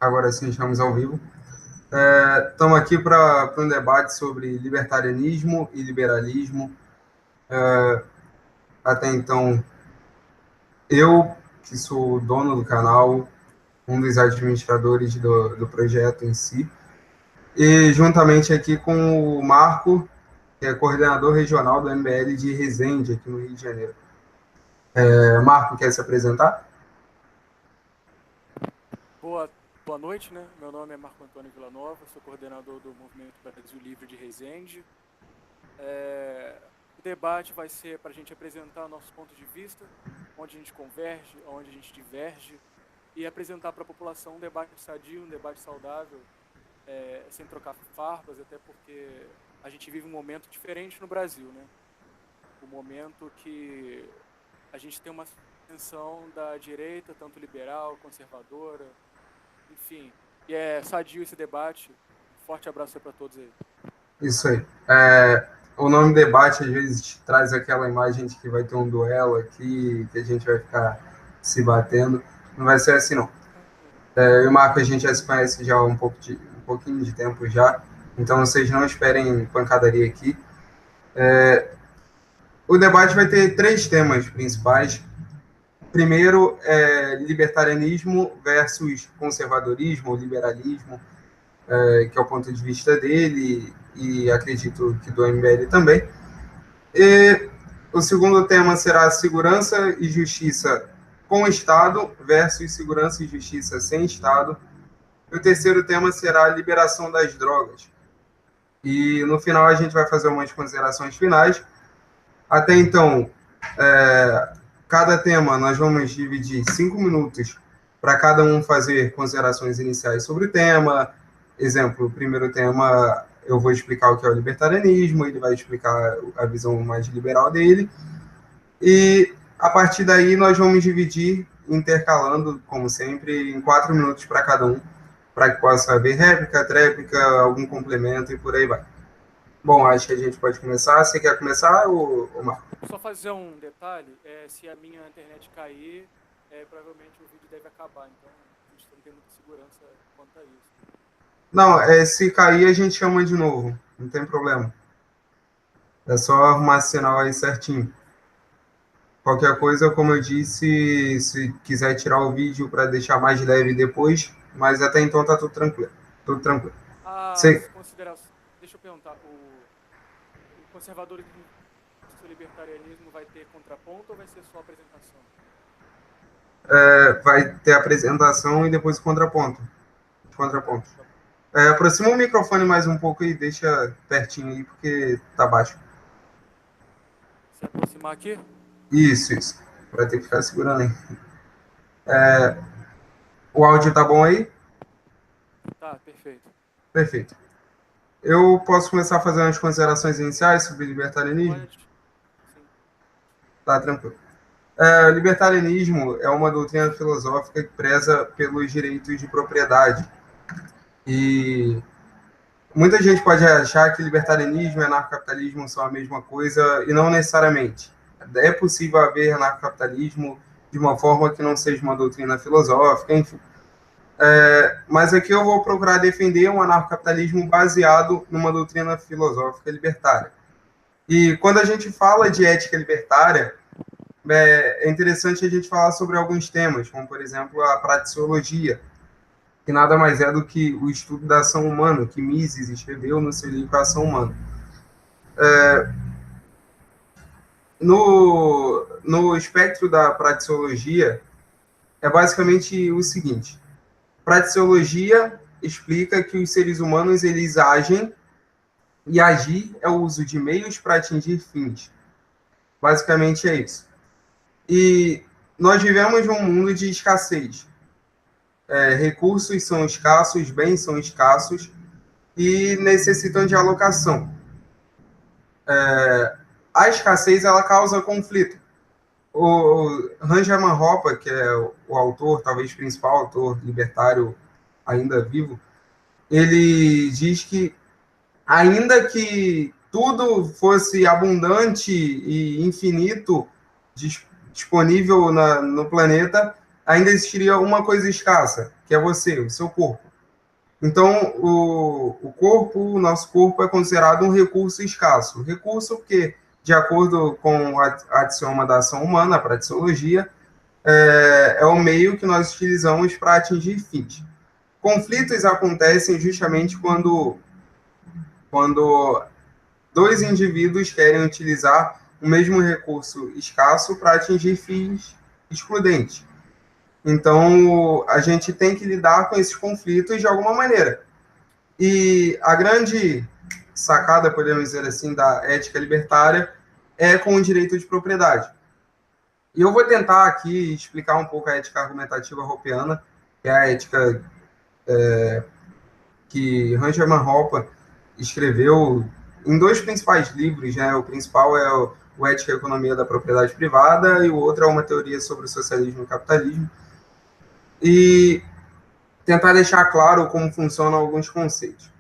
Agora sim, estamos ao vivo. Estamos aqui para um debate sobre libertarianismo e liberalismo. Até então, eu, que sou o dono do canal, um dos administradores do projeto em si, e juntamente aqui com o Marco, que é coordenador regional do MBL de Resende, aqui no Rio de Janeiro. Marco, quer se apresentar? Boa noite, né? Meu nome é Marco Antônio Villanova, sou coordenador do Movimento Brasil Livre de Resende. O debate vai ser para a gente apresentar nossos pontos de vista, onde a gente converge, onde a gente diverge, e apresentar para a população um debate sadio, um debate saudável, sem trocar farpas, até porque a gente vive um momento diferente no Brasil, né? Um momento que a gente tem uma ascensão da direita, tanto liberal, conservadora, enfim, e é sadio esse debate. Forte abraço para todos aí. Isso aí. O nome debate às vezes traz aquela imagem de que vai ter um duelo aqui, que a gente vai ficar se batendo. Não vai ser assim, não. Eu e o Marco, a gente já se conhece já há um pouquinho de tempo já, então vocês não esperem pancadaria aqui. O debate vai ter 3 temas principais. Primeiro, libertarianismo versus conservadorismo, liberalismo, que é o ponto de vista dele, e acredito que do MBL também. E o segundo tema será segurança e justiça com o Estado versus segurança e justiça sem Estado. E o terceiro tema será a liberação das drogas. E no final a gente vai fazer umas considerações finais. Até então, cada tema nós vamos dividir 5 minutos para cada um fazer considerações iniciais sobre o tema. Exemplo, o primeiro tema eu vou explicar o que é o libertarianismo, ele vai explicar a visão mais liberal dele, e a partir daí nós vamos dividir, intercalando, como sempre, em 4 minutos para cada um, para que possa haver réplica, tréplica, algum complemento e por aí vai. Bom, acho que a gente pode começar. Você quer começar, ou Marco? Só fazer um detalhe, se a minha internet cair, provavelmente o vídeo deve acabar, então a gente não tem muita segurança quanto a isso. Não, se cair a gente chama de novo, não tem problema. É só arrumar esse sinal aí certinho. Qualquer coisa, como eu disse, se quiser tirar o vídeo para deixar mais leve depois, mas até então tá tudo tranquilo. Tudo tranquilo. Deixa eu perguntar, o conservadorismo e o libertarianismo vai ter contraponto ou vai ser só apresentação? Vai ter apresentação e depois o contraponto. Aproxima o microfone mais um pouco e deixa pertinho aí, porque tá baixo. Se aproximar aqui? Isso. Vai ter que ficar segurando aí. O áudio tá bom aí? Tá, perfeito. Perfeito. Eu posso começar a fazer umas considerações iniciais sobre libertarianismo? Pode. Sim. Tá, tranquilo. Libertarianismo é uma doutrina filosófica que preza pelos direitos de propriedade. E muita gente pode achar que libertarianismo e anarcocapitalismo são a mesma coisa, e não necessariamente. É possível haver anarcocapitalismo de uma forma que não seja uma doutrina filosófica, enfim. Mas aqui eu vou procurar defender um anarcocapitalismo baseado numa doutrina filosófica libertária. E quando a gente fala de ética libertária, é interessante a gente falar sobre alguns temas, como, por exemplo, a praxeologia, que nada mais é do que o estudo da ação humana, que Mises escreveu no seu livro Ação Humana. No espectro da praxeologia, é basicamente o seguinte: praxeologia explica que os seres humanos eles agem, e agir é o uso de meios para atingir fins. Basicamente é isso. E nós vivemos num mundo de escassez. Recursos são escassos, bens são escassos e necessitam de alocação. A escassez ela causa conflito. O Ranjaman Hopa, que é o autor, talvez principal autor libertário ainda vivo, ele diz que ainda que tudo fosse abundante e infinito disponível no planeta, ainda existiria uma coisa escassa, que é você, o seu corpo. Então, o nosso corpo é considerado um recurso escasso. Recurso porque, de acordo com a axioma da ação humana, a praxeologia, é o meio que nós utilizamos para atingir fins. Conflitos acontecem justamente quando dois indivíduos querem utilizar o mesmo recurso escasso para atingir fins excludentes. Então, a gente tem que lidar com esses conflitos de alguma maneira. E a grande sacada, podemos dizer assim, da ética libertária é com o direito de propriedade. E eu vou tentar aqui explicar um pouco a ética argumentativa hobbesiana, que é a ética que Rangerman Hoppe escreveu em dois principais livros, né? O principal é o Ética e Economia da Propriedade Privada e o outro é uma teoria sobre o socialismo e o capitalismo. E tentar deixar claro como funcionam alguns conceitos.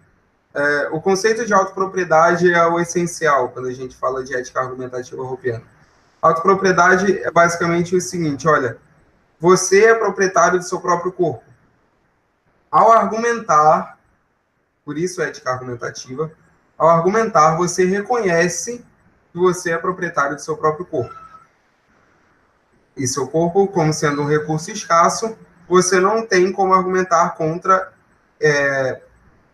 O conceito de autopropriedade é o essencial quando a gente fala de ética argumentativa hobbesiana. Autopropriedade é basicamente o seguinte, olha, você é proprietário do seu próprio corpo. Ao argumentar, por isso é ética argumentativa, ao argumentar, você reconhece que você é proprietário do seu próprio corpo. E seu corpo, como sendo um recurso escasso, você não tem como argumentar contra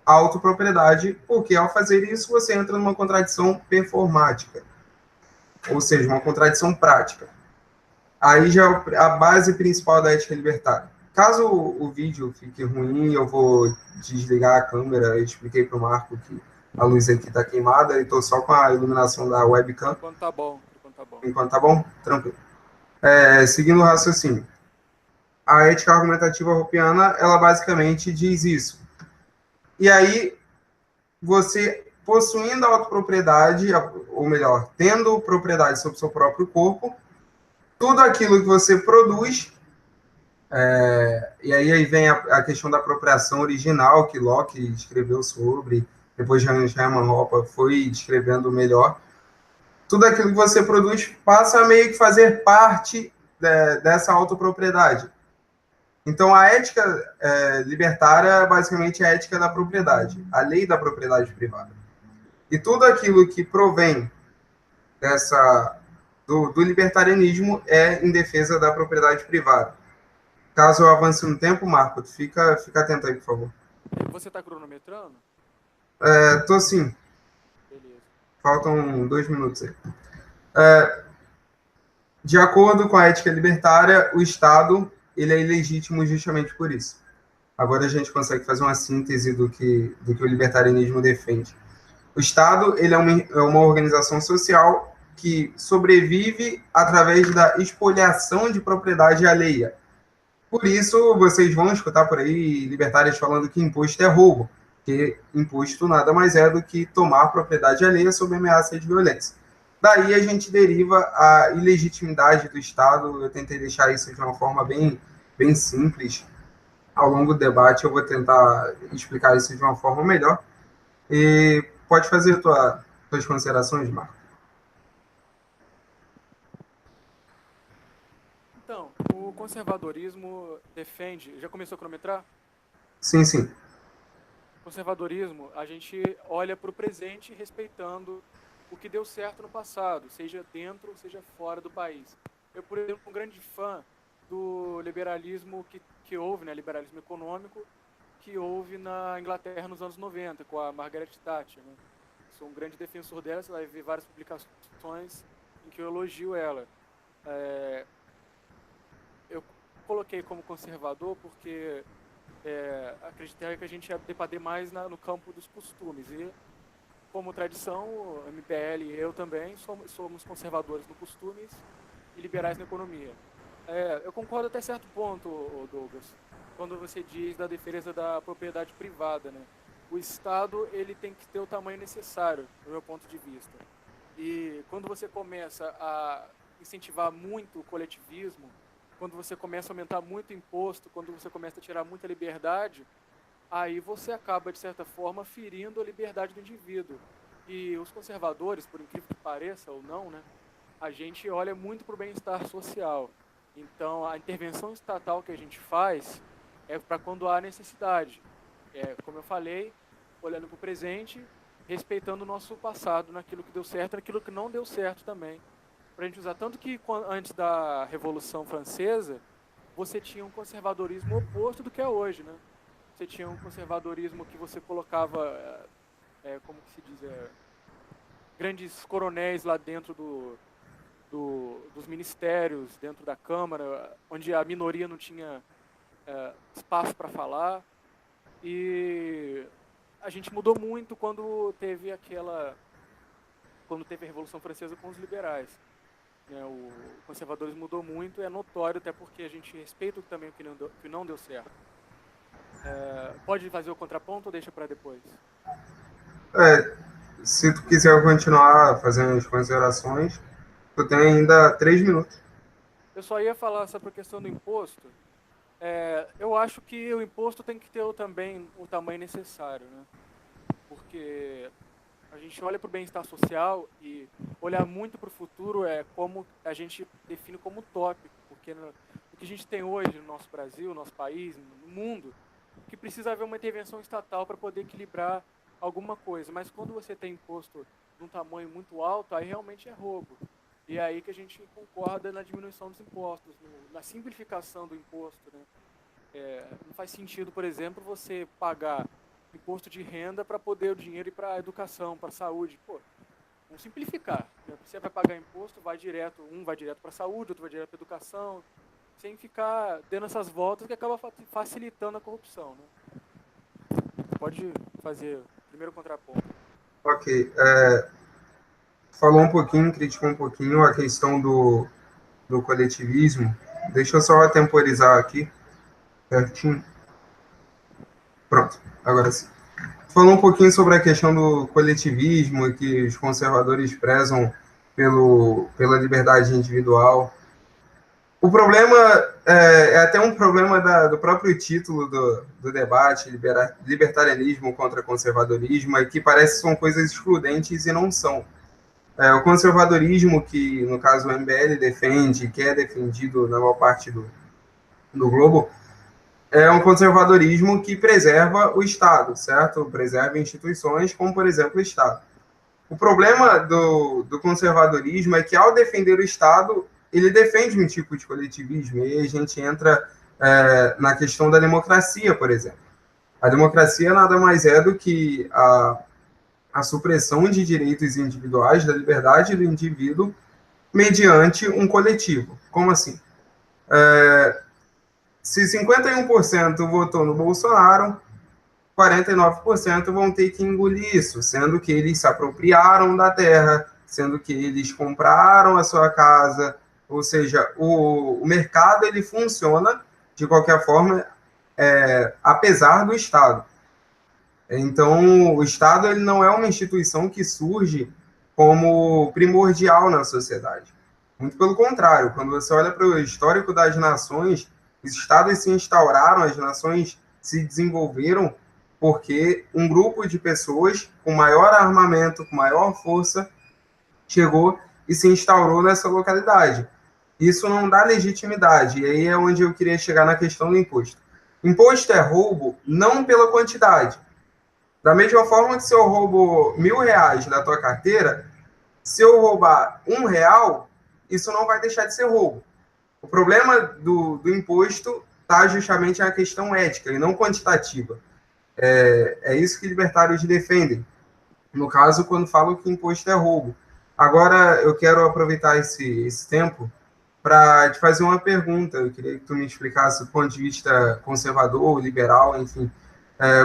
a autopropriedade, porque ao fazer isso você entra numa contradição performática, ou seja, uma contradição prática. Aí já é a base principal da ética libertária. Caso o vídeo fique ruim, eu vou desligar a câmera. Eu expliquei para o Marco que a luz aqui está queimada e estou só com a iluminação da webcam. Enquanto tá bom. Enquanto tá bom? Tranquilo. Seguindo o raciocínio. A ética argumentativa hobbesiana, ela basicamente diz isso. E aí, você possuindo a autopropriedade, ou melhor, tendo propriedade sobre o seu próprio corpo, tudo aquilo que você produz, e aí vem a questão da apropriação original, que Locke escreveu sobre, depois Hermann Hoppe foi descrevendo melhor, tudo aquilo que você produz passa a meio que fazer parte dessa autopropriedade. Então, a ética libertária basicamente é a ética da propriedade, a lei da propriedade privada. E tudo aquilo que provém do libertarianismo é em defesa da propriedade privada. Caso eu avance no tempo, Marco, fica atento aí, por favor. Você está cronometrando? Tô sim. Beleza. Faltam 2 minutos aí. De acordo com a ética libertária, o Estado ele é ilegítimo justamente por isso. Agora a gente consegue fazer uma síntese do que o libertarianismo defende. O Estado ele é uma organização social que sobrevive através da expoliação de propriedade alheia. Por isso, vocês vão escutar por aí libertários falando que imposto é roubo, que imposto nada mais é do que tomar propriedade alheia sob ameaça de violência. Daí a gente deriva a ilegitimidade do Estado. Eu tentei deixar isso de uma forma bem simples. Ao longo do debate eu vou tentar explicar isso de uma forma melhor. E pode fazer tuas considerações, Marco. Então, o conservadorismo defende... Já começou a cronometrar? Sim, sim. Conservadorismo, a gente olha para o presente respeitando o que deu certo no passado, seja dentro, seja fora do país. Eu, por exemplo, sou um grande fã do liberalismo que houve, né, liberalismo econômico, que houve na Inglaterra nos anos 90, com a Margaret Thatcher. Né? Sou um grande defensor dela, você vai ver várias publicações em que eu elogio ela. Eu coloquei como conservador porque acreditei que a gente ia debater mais no campo dos costumes. E, como tradição, o MPL e eu também somos conservadores no costumes e liberais na economia. Eu concordo até certo ponto, Douglas, quando você diz da defesa da propriedade privada, né? O Estado ele tem que ter o tamanho necessário, do meu ponto de vista. E quando você começa a incentivar muito o coletivismo, quando você começa a aumentar muito o imposto, quando você começa a tirar muita liberdade, aí você acaba, de certa forma, ferindo a liberdade do indivíduo. E os conservadores, por incrível que pareça ou não, né, a gente olha muito para o bem-estar social. Então, a intervenção estatal que a gente faz é para quando há necessidade. Como eu falei, olhando para o presente, respeitando o nosso passado, naquilo que deu certo, naquilo que não deu certo também. Para a gente usar. Tanto que antes da Revolução Francesa, você tinha um conservadorismo oposto do que é hoje, né? Você tinha um conservadorismo que você colocava, como que se diz, grandes coronéis lá dentro dos ministérios, dentro da Câmara, onde a minoria não tinha espaço para falar. E a gente mudou muito quando teve a Revolução Francesa com os liberais. O conservadorismo mudou muito, é notório, até porque a gente respeita também o que não deu certo. Pode fazer o contraponto ou deixa para depois? Se tu quiser continuar fazendo as considerações, tu tem ainda 3 minutos. Eu só ia falar sobre a questão do imposto. Eu acho que o imposto tem que ter também o tamanho necessário, né? Porque a gente olha para o bem-estar social e olhar muito para o futuro como a gente define como utópico, porque o que a gente tem hoje no nosso Brasil, no nosso país, no mundo, que precisa haver uma intervenção estatal para poder equilibrar alguma coisa. Mas quando você tem imposto de um tamanho muito alto, aí realmente é roubo. E é aí que a gente concorda na diminuição dos impostos, na simplificação do imposto, né? Não faz sentido, por exemplo, você pagar imposto de renda para poder o dinheiro ir para a educação, para a saúde. Pô, vamos simplificar, né? Você vai pagar imposto, um vai direto para a saúde, outro vai direto para a educação, sem ficar dando essas voltas que acaba facilitando a corrupção, né? Pode fazer o primeiro contraponto. Ok. Falou um pouquinho, criticou um pouquinho a questão do coletivismo. Deixa eu só temporizar aqui, certinho. Pronto, agora sim. Falou um pouquinho sobre a questão do coletivismo, que os conservadores prezam pela liberdade individual. O problema é até um problema do próprio título do debate, libertarianismo contra conservadorismo, que parece que são coisas excludentes e não são. O conservadorismo, que no caso o MBL defende, que é defendido na maior parte do globo, é um conservadorismo que preserva o Estado, certo? Preserva instituições como, por exemplo, o Estado. O problema do conservadorismo é que, ao defender o Estado, ele defende um tipo de coletivismo, e aí a gente entra na questão da democracia, por exemplo. A democracia nada mais é do que a supressão de direitos individuais, da liberdade do indivíduo, mediante um coletivo. Como assim? Se 51% votou no Bolsonaro, 49% vão ter que engolir isso, sendo que eles se apropriaram da terra, sendo que eles compraram a sua casa, ou seja, o mercado ele funciona de qualquer forma, apesar do Estado. Então, o Estado ele não é uma instituição que surge como primordial na sociedade. Muito pelo contrário, quando você olha para o histórico das nações, os Estados se instauraram, as nações se desenvolveram porque um grupo de pessoas com maior armamento, com maior força, chegou e se instaurou nessa localidade. Isso não dá legitimidade, e aí é onde eu queria chegar na questão do imposto. Imposto é roubo não pela quantidade. Da mesma forma que se eu roubo R$1.000 da tua carteira, se eu roubar R$1, isso não vai deixar de ser roubo. O problema do imposto está justamente na questão ética e não quantitativa. É isso que libertários defendem. No caso, quando falam que imposto é roubo. Agora, eu quero aproveitar esse tempo para te fazer uma pergunta. Eu queria que tu me explicasse do ponto de vista conservador, liberal, enfim.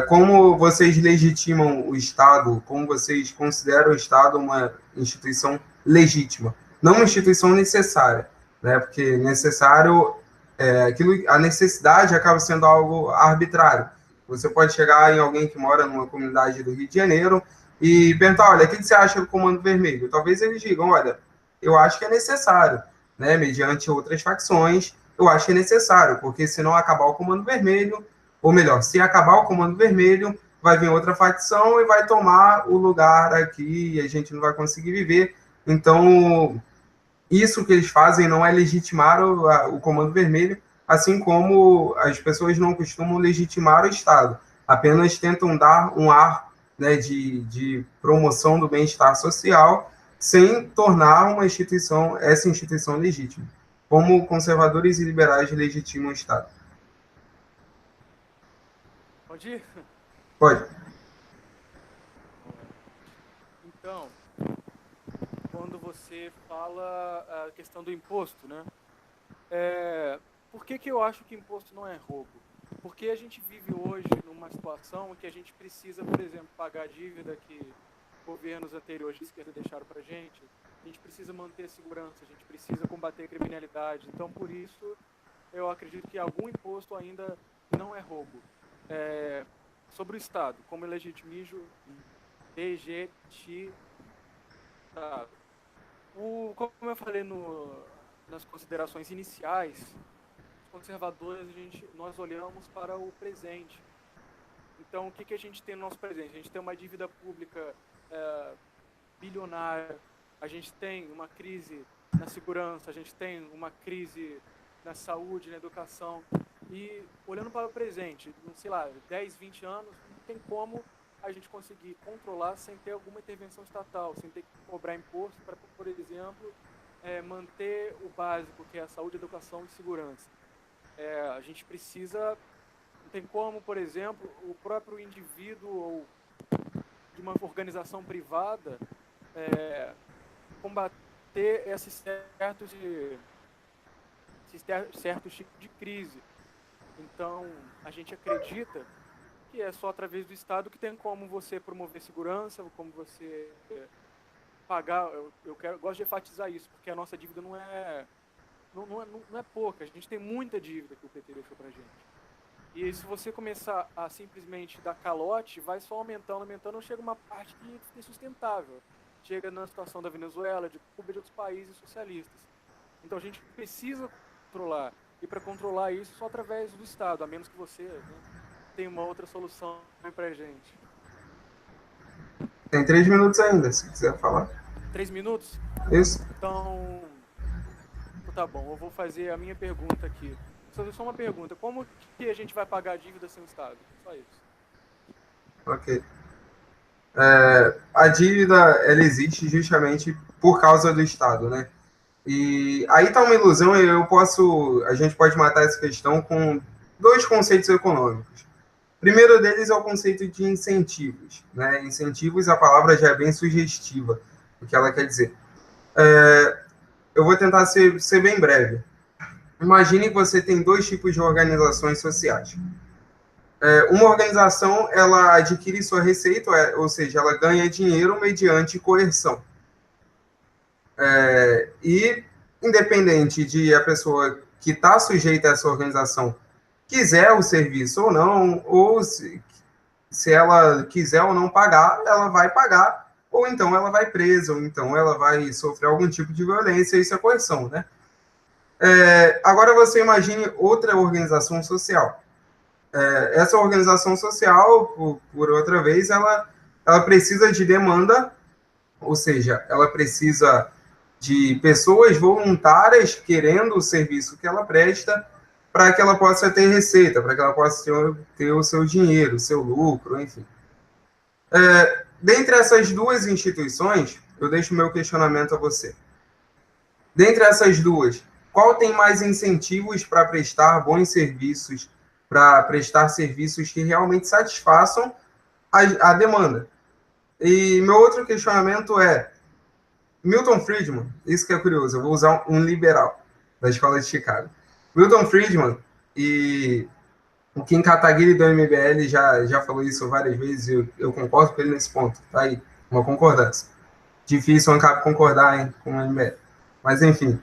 Como vocês legitimam o Estado? Como vocês consideram o Estado uma instituição legítima? Não uma instituição necessária, né? Porque necessário, a necessidade acaba sendo algo arbitrário. Você pode chegar em alguém que mora numa comunidade do Rio de Janeiro e perguntar, olha, o que você acha do Comando Vermelho? Talvez eles digam, olha, eu acho que é necessário, né? Mediante outras facções, eu acho que é necessário, porque se não acabar o Comando Vermelho, ou melhor, se acabar o Comando Vermelho, vai vir outra facção e vai tomar o lugar aqui e a gente não vai conseguir viver. Então, isso que eles fazem não é legitimar o Comando Vermelho, assim como as pessoas não costumam legitimar o Estado, apenas tentam dar um ar, né, de promoção do bem-estar social, sem tornar essa instituição legítima, como conservadores e liberais legitimam o Estado. Pode ir? Pode. Então, quando você fala a questão do imposto, né? Por que eu acho que imposto não é roubo? Porque a gente vive hoje numa situação em que a gente precisa, por exemplo, pagar a dívida que governos anteriores de esquerda deixaram para a gente precisa manter a segurança, a gente precisa combater a criminalidade. Então, por isso, eu acredito que algum imposto ainda não é roubo. Sobre o Estado, como legitimizo legitimitado. Como eu falei nas considerações iniciais, os conservadores, nós olhamos para o presente. Então, o que a gente tem no nosso presente? A gente tem uma dívida pública bilionária, a gente tem uma crise na segurança, a gente tem uma crise na saúde, na educação. E olhando para o presente, sei lá, 10, 20 anos, não tem como a gente conseguir controlar sem ter alguma intervenção estatal, sem ter que cobrar imposto para, por exemplo, manter o básico, que é a saúde, educação e segurança. A gente precisa, não tem como, por exemplo, o próprio indivíduo ou de uma organização privada combater esses certos tipos de crise. Então, a gente acredita que é só através do Estado que tem como você promover segurança, como você pagar. Gosto de enfatizar isso, porque a nossa dívida não é pouca. A gente tem muita dívida que o PT deixou pra gente. E se você começar a simplesmente dar calote, vai só aumentando, chega uma parte que é insustentável. Chega na situação da Venezuela, de Cuba e de outros países socialistas. Então a gente precisa controlar. E para controlar isso só através do Estado, a menos que você tenha uma outra solução para a gente. Tem 3 minutos ainda, se quiser falar. 3 minutos? Isso. Então, tá bom, eu vou fazer a minha pergunta aqui. Só uma pergunta, como que a gente vai pagar a dívida sem o Estado? Só isso. Ok. A dívida, ela existe justamente por causa do Estado, né? E aí tá uma ilusão, a gente pode matar essa questão com 2 conceitos econômicos. O primeiro deles é o conceito de incentivos, né? Incentivos, a palavra já é bem sugestiva, o que ela quer dizer. Eu vou tentar ser bem breve. Imagine que você tem 2 tipos de organizações sociais. Uma organização, ela adquire sua receita, ou seja, ela ganha dinheiro mediante coerção. E, independente de a pessoa que está sujeita a essa organização quiser o serviço ou não, ou se ela quiser ou não pagar, ela vai pagar, ou então ela vai presa, ou então ela vai sofrer algum tipo de violência, isso é coerção, né? Agora você imagine outra organização social. Essa organização social, por outra vez, ela precisa de demanda, ou seja, ela precisa de pessoas voluntárias querendo o serviço que ela presta para que ela possa ter receita, para que ela possa ter o seu dinheiro, o seu lucro, enfim. Dentre essas 2 instituições, eu deixo o meu questionamento a você. Dentre essas 2, qual tem mais incentivos para prestar bons serviços, para prestar serviços que realmente satisfaçam a demanda? E meu outro questionamento é, Milton Friedman, isso que é curioso, eu vou usar um liberal da Escola de Chicago. Milton Friedman e o Kim Kataguiri do MBL já falou isso várias vezes e eu concordo com ele nesse ponto. Tá aí, uma concordância. Difícil um ANCAP concordar, hein, com o MBL. Mas, enfim.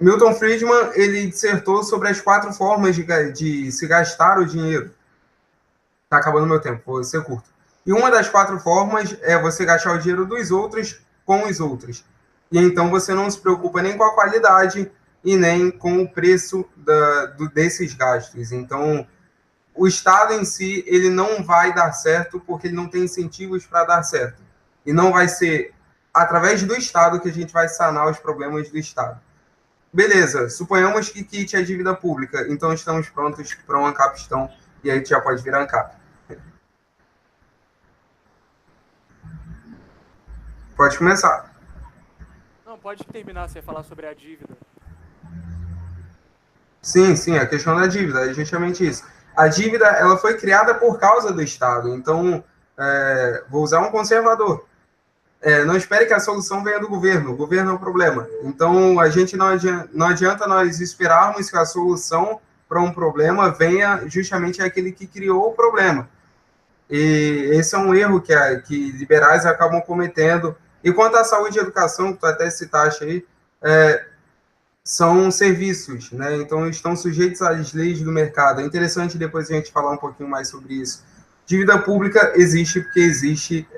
Milton Friedman, ele dissertou sobre as 4 formas de se gastar o dinheiro. Tá acabando meu tempo, vou ser curto. E uma das 4 formas é você gastar o dinheiro dos outros com os outros. E então você não se preocupa nem com a qualidade e nem com o preço desses gastos. Então, o Estado em si, ele não vai dar certo porque ele não tem incentivos para dar certo. E não vai ser através do Estado que a gente vai sanar os problemas do Estado. beleza, suponhamos que quite a dívida pública, então estamos prontos para um ANCAP, e aí já pode virar ANCAP. Pode começar. Não, pode terminar, você falar sobre a dívida. Sim, a questão da dívida é justamente isso. A dívida ela foi criada por causa do Estado, então vou usar um conservador. Não espere que a solução venha do governo, o governo é o problema. Então, a gente não adianta nós esperarmos que a solução para um problema venha justamente aquele que criou o problema. E esse é um erro que liberais acabam cometendo. E quanto à saúde e educação, que tu até citaste aí, são serviços, né? Então, estão sujeitos às leis do mercado. É interessante depois a gente falar um pouquinho mais sobre isso. Dívida pública existe porque existe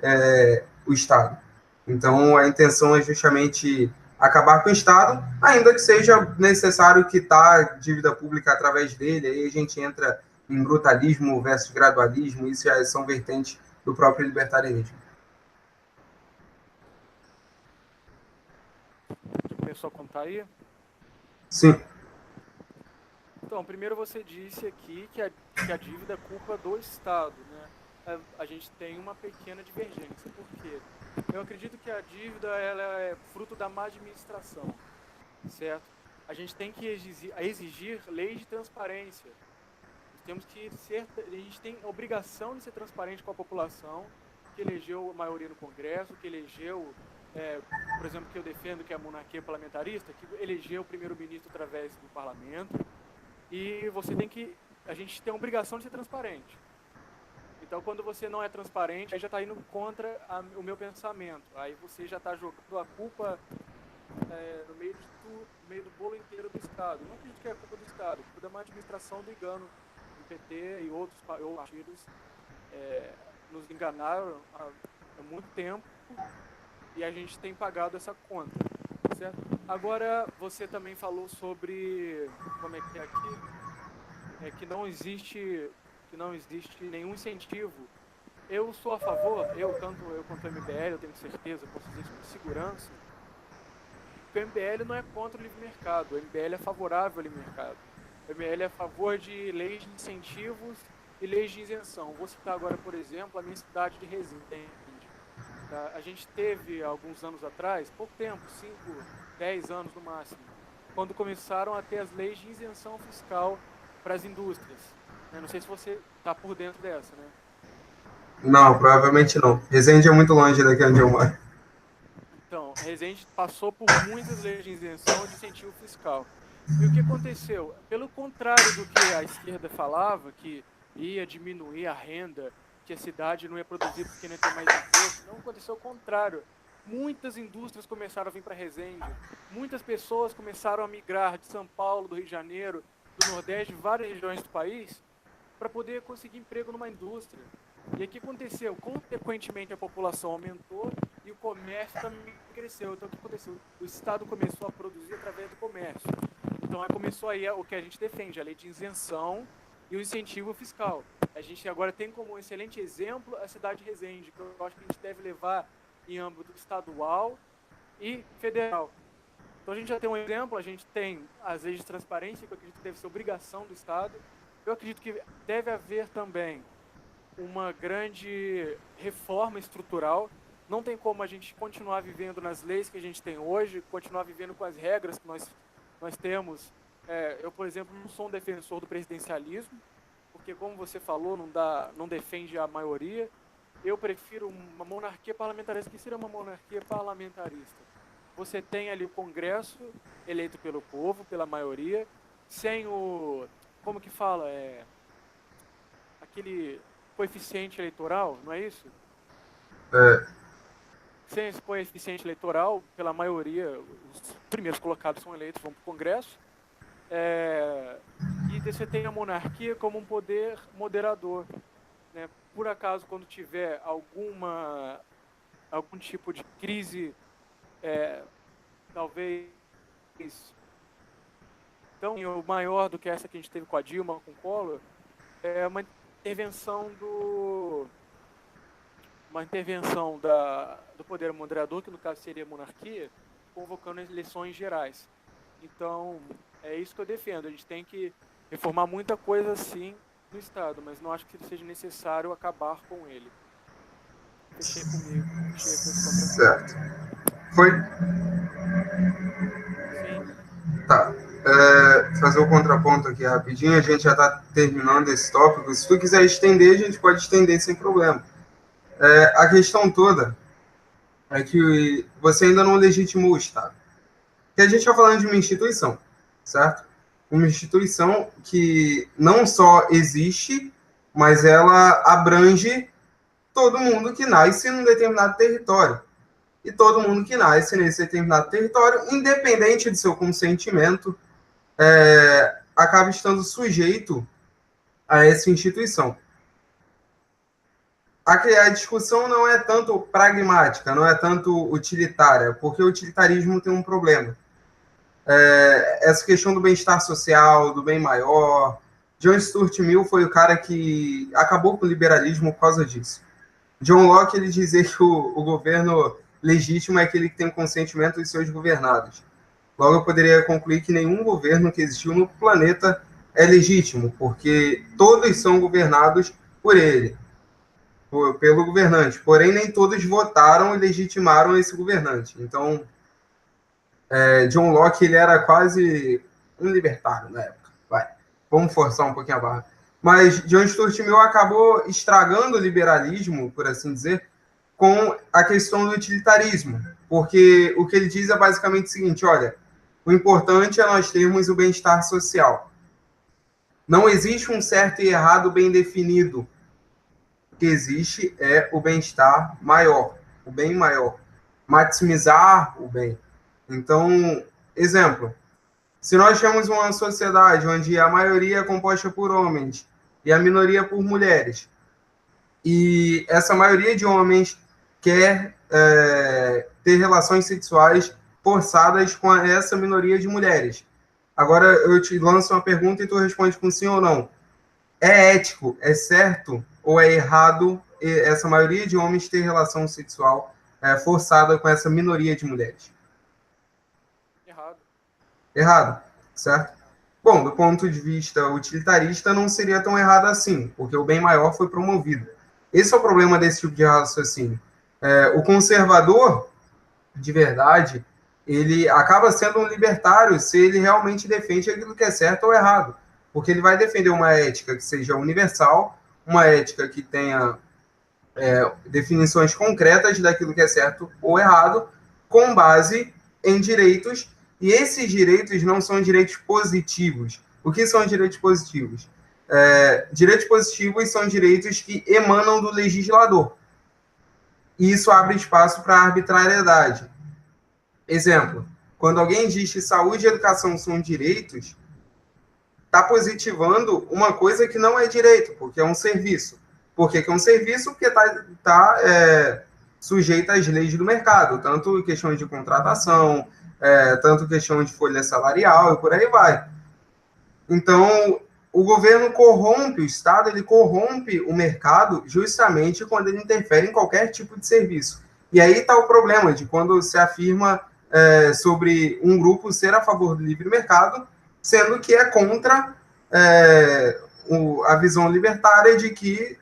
o Estado. Então, a intenção é justamente acabar com o Estado, ainda que seja necessário quitar dívida pública através dele. Aí a gente entra em brutalismo versus gradualismo, isso já são vertentes do próprio libertarianismo. Já começou a contar aí? Sim. Então, primeiro você disse aqui que a dívida é culpa do Estado, né? A gente tem uma pequena divergência. Por quê? Eu acredito que a dívida ela é fruto da má administração, certo? A gente tem que exigir leis de transparência. A gente tem a obrigação de ser transparente com a população, que elegeu a maioria no Congresso, que elegeu, por exemplo, que eu defendo, que é a monarquia parlamentarista, que elegeu o primeiro-ministro através do parlamento. E a gente tem a obrigação de ser transparente. Então, quando você não é transparente, aí já está indo contra o meu pensamento. Aí você já está jogando a culpa no meio de tudo, no meio do bolo inteiro do Estado. Eu não acredito que é a culpa do Estado, é a culpa da má administração do engano do PT e outros partidos nos enganaram há muito tempo e a gente tem pagado essa conta, certo? Agora, você também falou sobre, como é que é aqui? Que não existe nenhum incentivo. Eu sou a favor, tanto eu quanto o MBL, eu tenho certeza, posso dizer isso com segurança, que o MBL não é contra o livre mercado, o MBL é favorável ao livre mercado. O MBL é a favor de leis de incentivos e leis de isenção. Vou citar agora, por exemplo, a minha cidade de Resende. A gente teve, alguns anos atrás, pouco tempo, 5, 10 anos no máximo, quando começaram a ter as leis de isenção fiscal para as indústrias. Eu não sei se você está por dentro dessa, né? Não, provavelmente não. Resende é muito longe daqui onde eu moro. Então, Resende passou por muitas leis de isenção e de incentivo fiscal. E o que aconteceu? Pelo contrário do que a esquerda falava, que ia diminuir a renda, que a cidade não ia produzir porque não ia ter mais imposto, não aconteceu o contrário. Muitas indústrias começaram a vir para Resende, muitas pessoas começaram a migrar de São Paulo, do Rio de Janeiro, do Nordeste, de várias regiões do país, para poder conseguir emprego numa indústria. E o que aconteceu? Consequentemente, a população aumentou e o comércio também cresceu. Então, o que aconteceu? O Estado começou a produzir através do comércio. Então, começou aí o que a gente defende, a lei de isenção e o incentivo fiscal. A gente agora tem como um excelente exemplo a cidade de Resende, que eu acho que a gente deve levar em âmbito estadual e federal. Então, a gente já tem um exemplo, a gente tem as leis de transparência, que eu acredito que deve ser obrigação do Estado. Eu acredito que deve haver também uma grande reforma estrutural. Não tem como a gente continuar vivendo nas leis que a gente tem hoje, continuar vivendo com as regras que nós temos. Eu, por exemplo, não sou um defensor do presidencialismo, porque, como você falou, não defende a maioria. Eu prefiro uma monarquia parlamentarista. O que seria uma monarquia parlamentarista? Você tem ali o Congresso eleito pelo povo, pela maioria, sem como que fala? Aquele coeficiente eleitoral, não é isso? Sem esse coeficiente eleitoral, pela maioria, os primeiros colocados são eleitos, vão para o Congresso. E você tem a monarquia como um poder moderador. Né? Por acaso, quando tiver algum tipo de crise, talvez tão maior do que essa que a gente teve com a Dilma, com o Collor, uma intervenção do poder moderador, que no caso seria a monarquia, convocando eleições gerais. Então, é isso que eu defendo. A gente tem que reformar muita coisa, sim, no Estado, mas não acho que seja necessário acabar com ele. Fechei comigo, fechei com esse contraponto. Certo. Foi? Sim, Tá. Fazer o contraponto aqui rapidinho, a gente já está terminando esse tópico. Se tu quiser estender, a gente pode estender sem problema. A questão toda é que você ainda não legitimou o Estado. Que a gente está falando de uma instituição, certo? Uma instituição que não só existe, mas ela abrange todo mundo que nasce num determinado território. E todo mundo que nasce nesse determinado território, independente de seu consentimento, acaba estando sujeito a essa instituição. A discussão não é tanto pragmática, não é tanto utilitária, porque o utilitarismo tem um problema. Essa questão do bem-estar social, do bem maior. John Stuart Mill foi o cara que acabou com o liberalismo por causa disso. John Locke ele dizia que o governo legítimo é aquele que tem o consentimento de seus governados. Logo, eu poderia concluir que nenhum governo que existiu no planeta é legítimo, porque todos são governados por ele, pelo governante. Porém, nem todos votaram e legitimaram esse governante. Então, John Locke ele era quase um libertário na época. Vamos forçar um pouquinho a barra. Mas John Stuart Mill acabou estragando o liberalismo, por assim dizer, com a questão do utilitarismo. Porque o que ele diz é basicamente o seguinte, olha, o importante é nós termos o bem-estar social. Não existe um certo e errado bem definido. O que existe é o bem-estar maior, o bem maior. Maximizar o bem. Então, exemplo, se nós temos uma sociedade onde a maioria é composta por homens e a minoria por mulheres, e essa maioria de homens quer ter relações sexuais forçadas com essa minoria de mulheres. Agora eu te lanço uma pergunta e tu responde com sim ou não. É ético, é certo ou é errado essa maioria de homens ter relação sexual forçada com essa minoria de mulheres? errado. Errado, certo? Bom, do ponto de vista utilitarista, não seria tão errado assim, porque o bem maior foi promovido. Esse é o problema desse tipo de raciocínio. O conservador, de verdade, ele acaba sendo um libertário se ele realmente defende aquilo que é certo ou errado, porque ele vai defender uma ética que seja universal, uma ética que tenha definições concretas daquilo que é certo ou errado, com base em direitos, e esses direitos não são direitos positivos. O que são direitos positivos? Direitos positivos são direitos que emanam do legislador. E isso abre espaço para arbitrariedade. Exemplo, quando alguém diz que saúde e educação são direitos, está positivando uma coisa que não é direito, porque é um serviço. Por que é um serviço? Porque está sujeito às leis do mercado, tanto questões de contratação, tanto questão de folha salarial e por aí vai. Então, o governo corrompe, o Estado ele corrompe o mercado justamente quando ele interfere em qualquer tipo de serviço. E aí está o problema de quando se afirma sobre um grupo ser a favor do livre mercado, sendo que é contra a visão libertária de que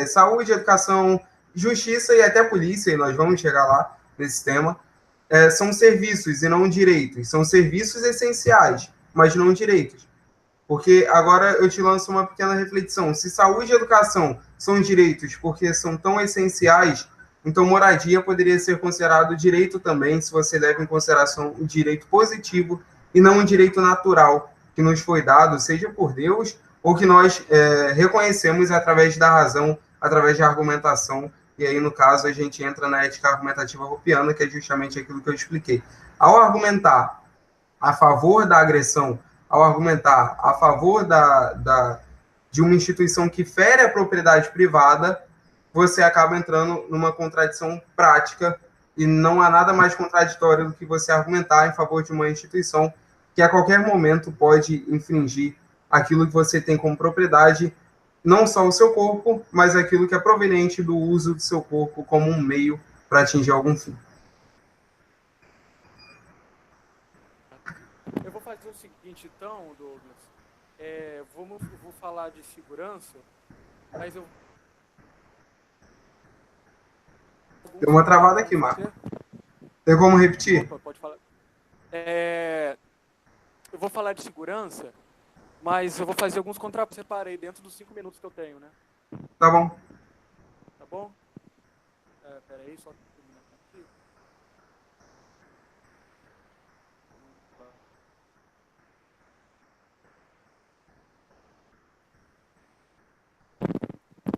saúde, educação, justiça e até polícia, e nós vamos chegar lá nesse tema, são serviços e não direitos. São serviços essenciais, mas não direitos. Porque agora eu te lanço uma pequena reflexão. Se saúde e educação são direitos porque são tão essenciais, então moradia poderia ser considerado direito também, se você leva em consideração um direito positivo e não um direito natural que nos foi dado, seja por Deus, ou que nós reconhecemos através da razão, através da argumentação, e aí, no caso, a gente entra na ética argumentativa hopiana, que é justamente aquilo que eu expliquei. Ao argumentar a favor da agressão, ao argumentar a favor de uma instituição que fere a propriedade privada, você acaba entrando numa contradição prática e não há nada mais contraditório do que você argumentar em favor de uma instituição que a qualquer momento pode infringir aquilo que você tem como propriedade, não só o seu corpo, mas aquilo que é proveniente do uso do seu corpo como um meio para atingir algum fim. seguinte, então, Douglas, vou falar de segurança, mas eu... Deu uma travada aqui, Marco. Tem como repetir? Opa, pode falar. Eu vou falar de segurança, mas eu vou fazer alguns contrapontos. Separei dentro dos 5 minutos que eu tenho, né? Tá bom. Tá bom? Peraí, só terminar aqui.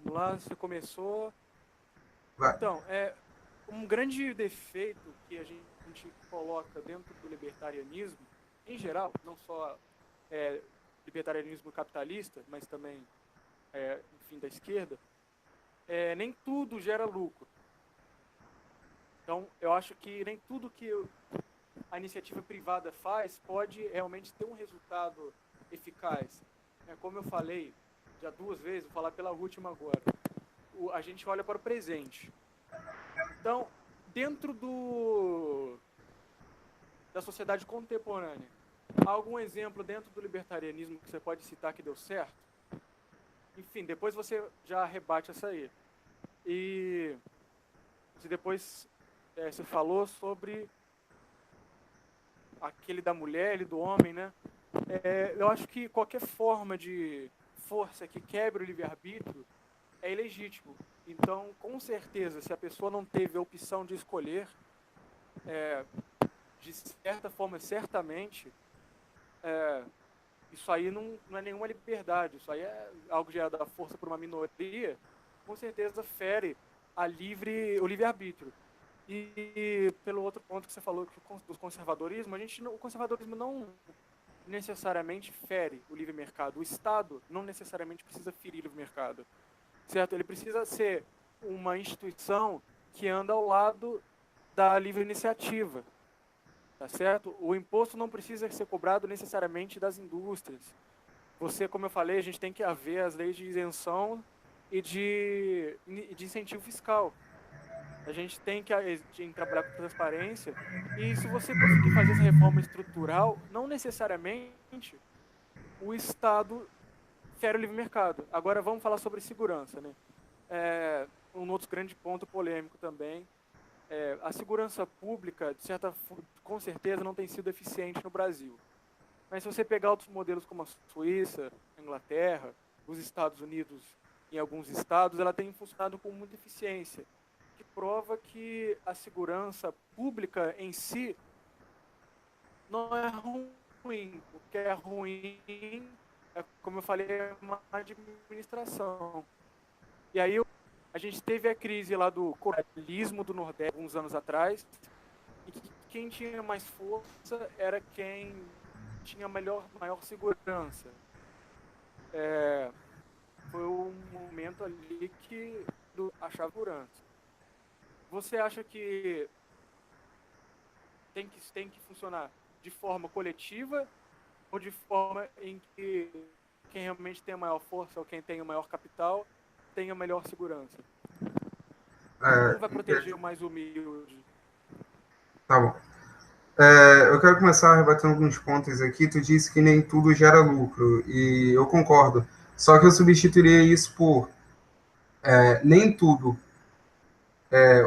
Vamos lá, você começou. Vai. Então, um grande defeito que a gente coloca dentro do libertarianismo, em geral, não só libertarianismo capitalista, mas também, enfim, da esquerda, nem tudo gera lucro. Então, eu acho que nem tudo que a iniciativa privada faz pode realmente ter um resultado eficaz. Como eu falei já 2 vezes, vou falar pela última agora. A gente olha para o presente. Então, dentro da sociedade contemporânea, há algum exemplo dentro do libertarianismo que você pode citar que deu certo? Enfim, depois você já rebate essa aí. E depois você falou sobre aquele da mulher e do homem, né? Eu acho que qualquer forma de força que quebre o livre-arbítrio é ilegítimo. Então, com certeza, se a pessoa não teve a opção de escolher, de certa forma, certamente, isso aí não é nenhuma liberdade. Isso aí é algo gerado da força por uma minoria, com certeza fere o livre-arbítrio. E pelo outro ponto que você falou, do conservadorismo, o conservadorismo não necessariamente fere o livre mercado. O Estado não necessariamente precisa ferir o livre mercado, certo? Ele precisa ser uma instituição que anda ao lado da livre iniciativa, tá certo? O imposto não precisa ser cobrado necessariamente das indústrias. Como eu falei, a gente tem que haver as leis de isenção e de incentivo fiscal. A gente tem que trabalhar com transparência. E se você conseguir fazer essa reforma estrutural, não necessariamente o Estado fere o livre mercado. Agora vamos falar sobre segurança, né? Um outro grande ponto polêmico também. A segurança pública, com certeza, não tem sido eficiente no Brasil. Mas se você pegar outros modelos como a Suíça, a Inglaterra, os Estados Unidos, em alguns estados, ela tem funcionado com muita eficiência, que prova que a segurança pública em si não é ruim. O que é ruim, como eu falei, é uma administração. E aí a gente teve a crise lá do coronelismo do Nordeste, alguns anos atrás, e quem tinha mais força era quem tinha maior segurança. Foi um momento ali que achava segurança. Você acha que tem que funcionar de forma coletiva ou de forma em que quem realmente tem a maior força ou quem tem o maior capital tenha melhor segurança? Como vai proteger o mais humilde? Tá bom. Eu quero começar rebatendo alguns pontos aqui. Tu disse que nem tudo gera lucro, e eu concordo. Só que eu substituiria isso por nem tudo,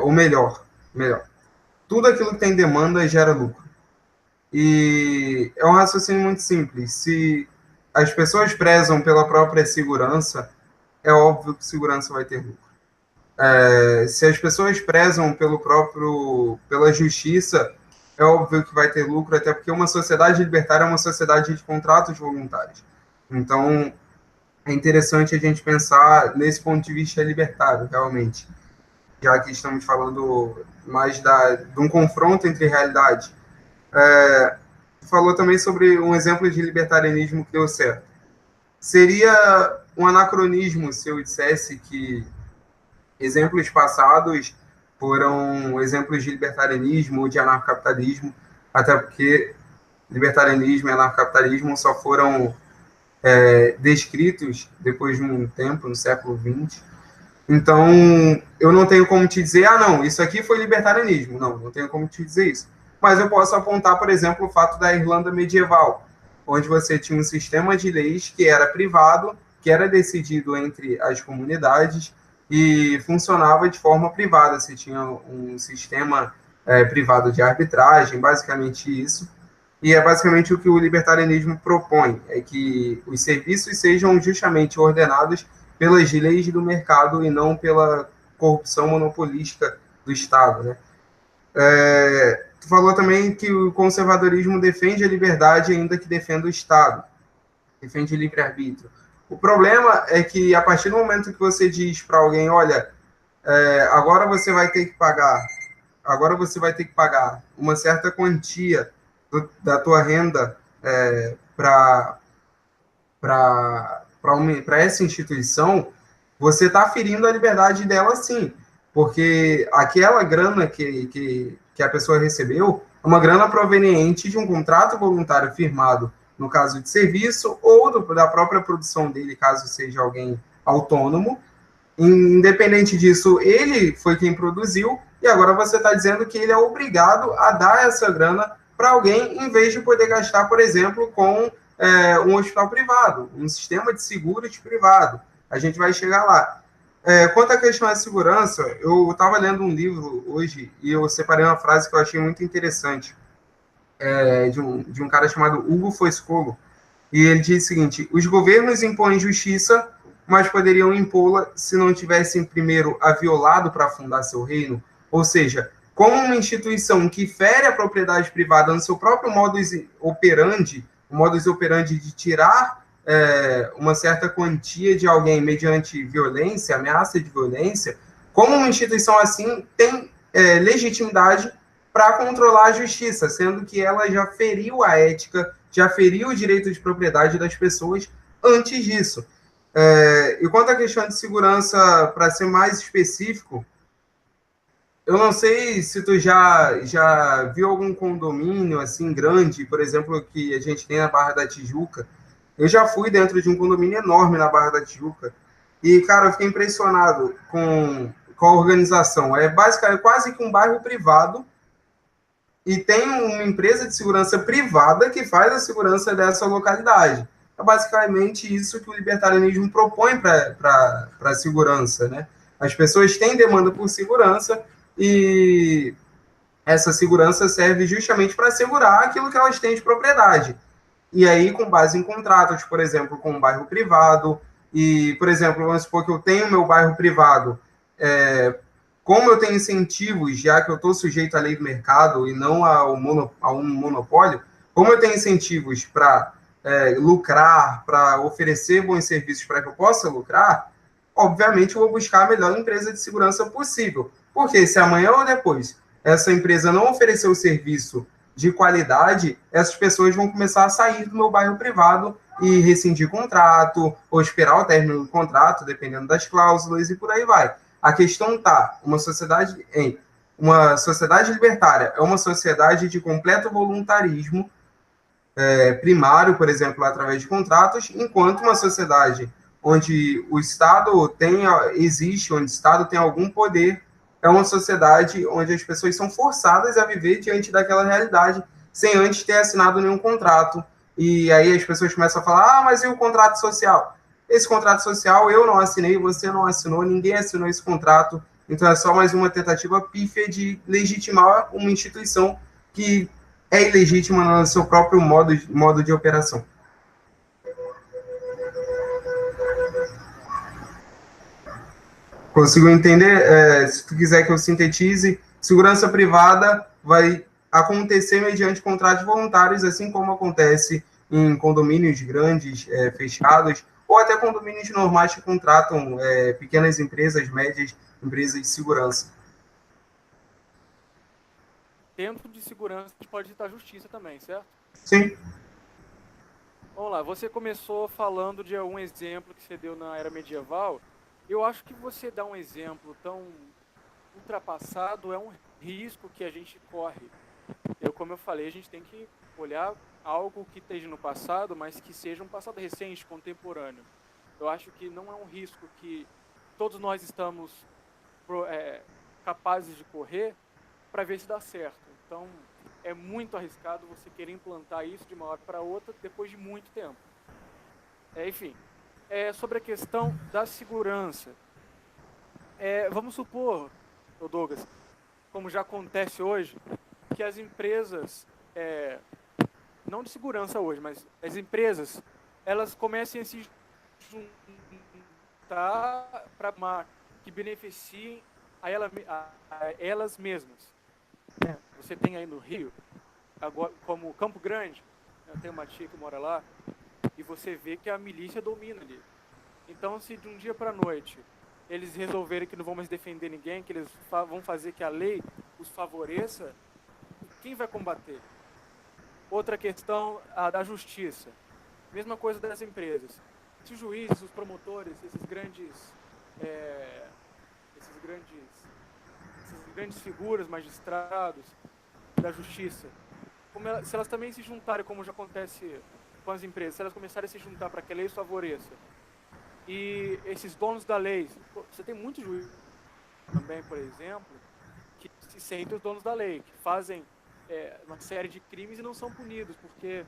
ou melhor, tudo aquilo que tem demanda gera lucro. E é um raciocínio muito simples. Se as pessoas prezam pela própria segurança, é óbvio que segurança vai ter lucro. Se as pessoas prezam pela justiça, é óbvio que vai ter lucro, até porque uma sociedade libertária é uma sociedade de contratos voluntários. Então, é interessante a gente pensar nesse ponto de vista libertário, realmente, já que estamos falando mais de um confronto entre realidade. Falou também sobre um exemplo de libertarianismo que deu certo. Seria um anacronismo se eu dissesse que exemplos passados foram exemplos de libertarianismo ou de anarcocapitalismo, até porque libertarianismo e anarcocapitalismo só foram descritos depois de um tempo, no século XX. Então, eu não tenho como te dizer, não, isso aqui foi libertarianismo. Não tenho como te dizer isso. Mas eu posso apontar, por exemplo, o fato da Irlanda medieval, onde você tinha um sistema de leis que era privado, que era decidido entre as comunidades e funcionava de forma privada. Você tinha um sistema privado de arbitragem, basicamente isso. E é basicamente o que o libertarianismo propõe, é que os serviços sejam justamente ordenados pelas leis do mercado e não pela corrupção monopolística do Estado, né? Tu falou também que o conservadorismo defende a liberdade ainda que defenda o Estado, defende o livre-arbítrio. O problema é que a partir do momento que você diz para alguém, olha, agora você vai ter que pagar, agora você vai ter que pagar uma certa quantia da tua renda para essa instituição, você está ferindo a liberdade dela sim, porque aquela grana que a pessoa recebeu é uma grana proveniente de um contrato voluntário firmado, no caso de serviço, ou da própria produção dele, caso seja alguém autônomo. Independente disso, ele foi quem produziu, e agora você está dizendo que ele é obrigado a dar essa grana para alguém, em vez de poder gastar, por exemplo, com um hospital privado, um sistema de seguros privado. A gente vai chegar lá. Quanto à questão da segurança, eu estava lendo um livro hoje e eu separei uma frase que eu achei muito interessante, de um cara chamado Hugo Foscolo, e ele diz o seguinte: os governos impõem justiça, mas poderiam impô-la se não tivessem primeiro a violado para fundar seu reino. Ou seja, como uma instituição que fere a propriedade privada no seu próprio modus operandi, o modus operandi de tirar uma certa quantia de alguém mediante violência, ameaça de violência, como uma instituição assim tem legitimidade para controlar a justiça, sendo que ela já feriu a ética, já feriu o direito de propriedade das pessoas antes disso. E quanto à questão de segurança, para ser mais específico, eu não sei se tu já viu algum condomínio assim grande, por exemplo, que a gente tem na Barra da Tijuca. Eu já fui dentro de um condomínio enorme na Barra da Tijuca e, cara, eu fiquei impressionado com a organização. É basicamente quase que um bairro privado e tem uma empresa de segurança privada que faz a segurança dessa localidade. É basicamente isso que o libertarianismo propõe para a segurança, né? As pessoas têm demanda por segurança e essa segurança serve justamente para assegurar aquilo que elas têm de propriedade. E aí, com base em contratos, por exemplo, com um bairro privado, e, por exemplo, vamos supor que eu tenho meu bairro privado, como eu tenho incentivos, já que eu estou sujeito à lei do mercado e não a um monopólio, como eu tenho incentivos para lucrar, para oferecer bons serviços para que eu possa lucrar, obviamente eu vou buscar a melhor empresa de segurança possível. Porque se amanhã ou depois essa empresa não oferecer o serviço de qualidade, essas pessoas vão começar a sair do meu bairro privado e rescindir contrato, ou esperar o término do contrato, dependendo das cláusulas, e por aí vai. A questão está, uma sociedade libertária é uma sociedade de completo voluntarismo primário, por exemplo, através de contratos, enquanto uma sociedade onde o Estado existe, onde o Estado tem algum poder, é uma sociedade onde as pessoas são forçadas a viver diante daquela realidade, sem antes ter assinado nenhum contrato. E aí as pessoas começam a falar, mas e o contrato social? Esse contrato social eu não assinei, você não assinou, ninguém assinou esse contrato, então é só mais uma tentativa pífia de legitimar uma instituição que é ilegítima no seu próprio modo de operação. Conseguiu entender? Se tu quiser que eu sintetize, segurança privada vai acontecer mediante contratos voluntários, assim como acontece em condomínios grandes, fechados, ou até condomínios normais que contratam pequenas empresas, médias empresas de segurança. Dentro de segurança, a gente pode citar justiça também, certo? Sim. Vamos lá, você começou falando de um exemplo que você deu na era medieval. Eu acho que você dá um exemplo tão ultrapassado é um risco que a gente corre. Como eu falei, a gente tem que olhar algo que esteja no passado, mas que seja um passado recente, contemporâneo. Eu acho que não é um risco que todos nós estamos capazes de correr para ver se dá certo. Então, é muito arriscado você querer implantar isso de uma hora para outra depois de muito tempo. Enfim, sobre a questão da segurança. Vamos supor, Douglas, como já acontece hoje, que as empresas, não de segurança hoje, mas as empresas, elas comecem a se juntar para que beneficiem a elas mesmas. Você tem aí no Rio, agora, como Campo Grande, eu tenho uma tia que mora lá, e você vê que a milícia domina ali. Então, se de um dia para a noite eles resolverem que não vão mais defender ninguém, que eles vão fazer que a lei os favoreça, quem vai combater? Outra questão, a da justiça. Mesma coisa das empresas. Se os juízes, os promotores, esses grandes figuras, magistrados da justiça, se elas também se juntarem, como já acontece com as empresas, se elas começarem a se juntar para que a lei os favoreça, e esses donos da lei, você tem muitos juízes também, por exemplo, que se sentem os donos da lei, que fazem uma série de crimes e não são punidos, porque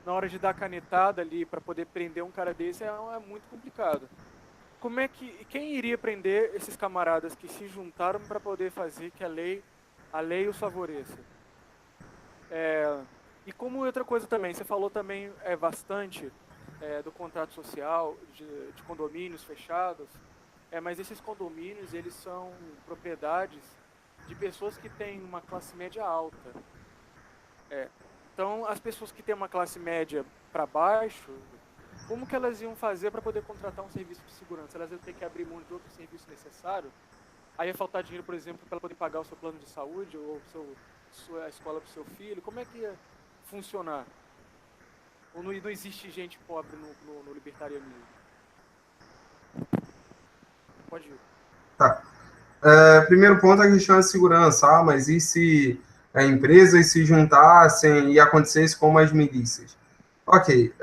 na hora de dar canetada ali para poder prender um cara desse é muito complicado. Quem iria prender esses camaradas que se juntaram para poder fazer que a lei os favoreça? E como outra coisa também, você falou também bastante do contrato social, de condomínios fechados, mas esses condomínios, eles são propriedades de pessoas que têm uma classe média alta. Então, as pessoas que têm uma classe média para baixo, como que elas iam fazer para poder contratar um serviço de segurança? Elas iam ter que abrir mão de outro serviço necessário? Aí ia faltar dinheiro, por exemplo, para poder pagar o seu plano de saúde ou a escola para o seu filho? Como é que ia funcionar? Ou não existe gente pobre no libertarianismo? Pode ir. Tá. Primeiro ponto é a questão da segurança. Mas e se empresas se juntassem e acontecesse como as milícias? Ok.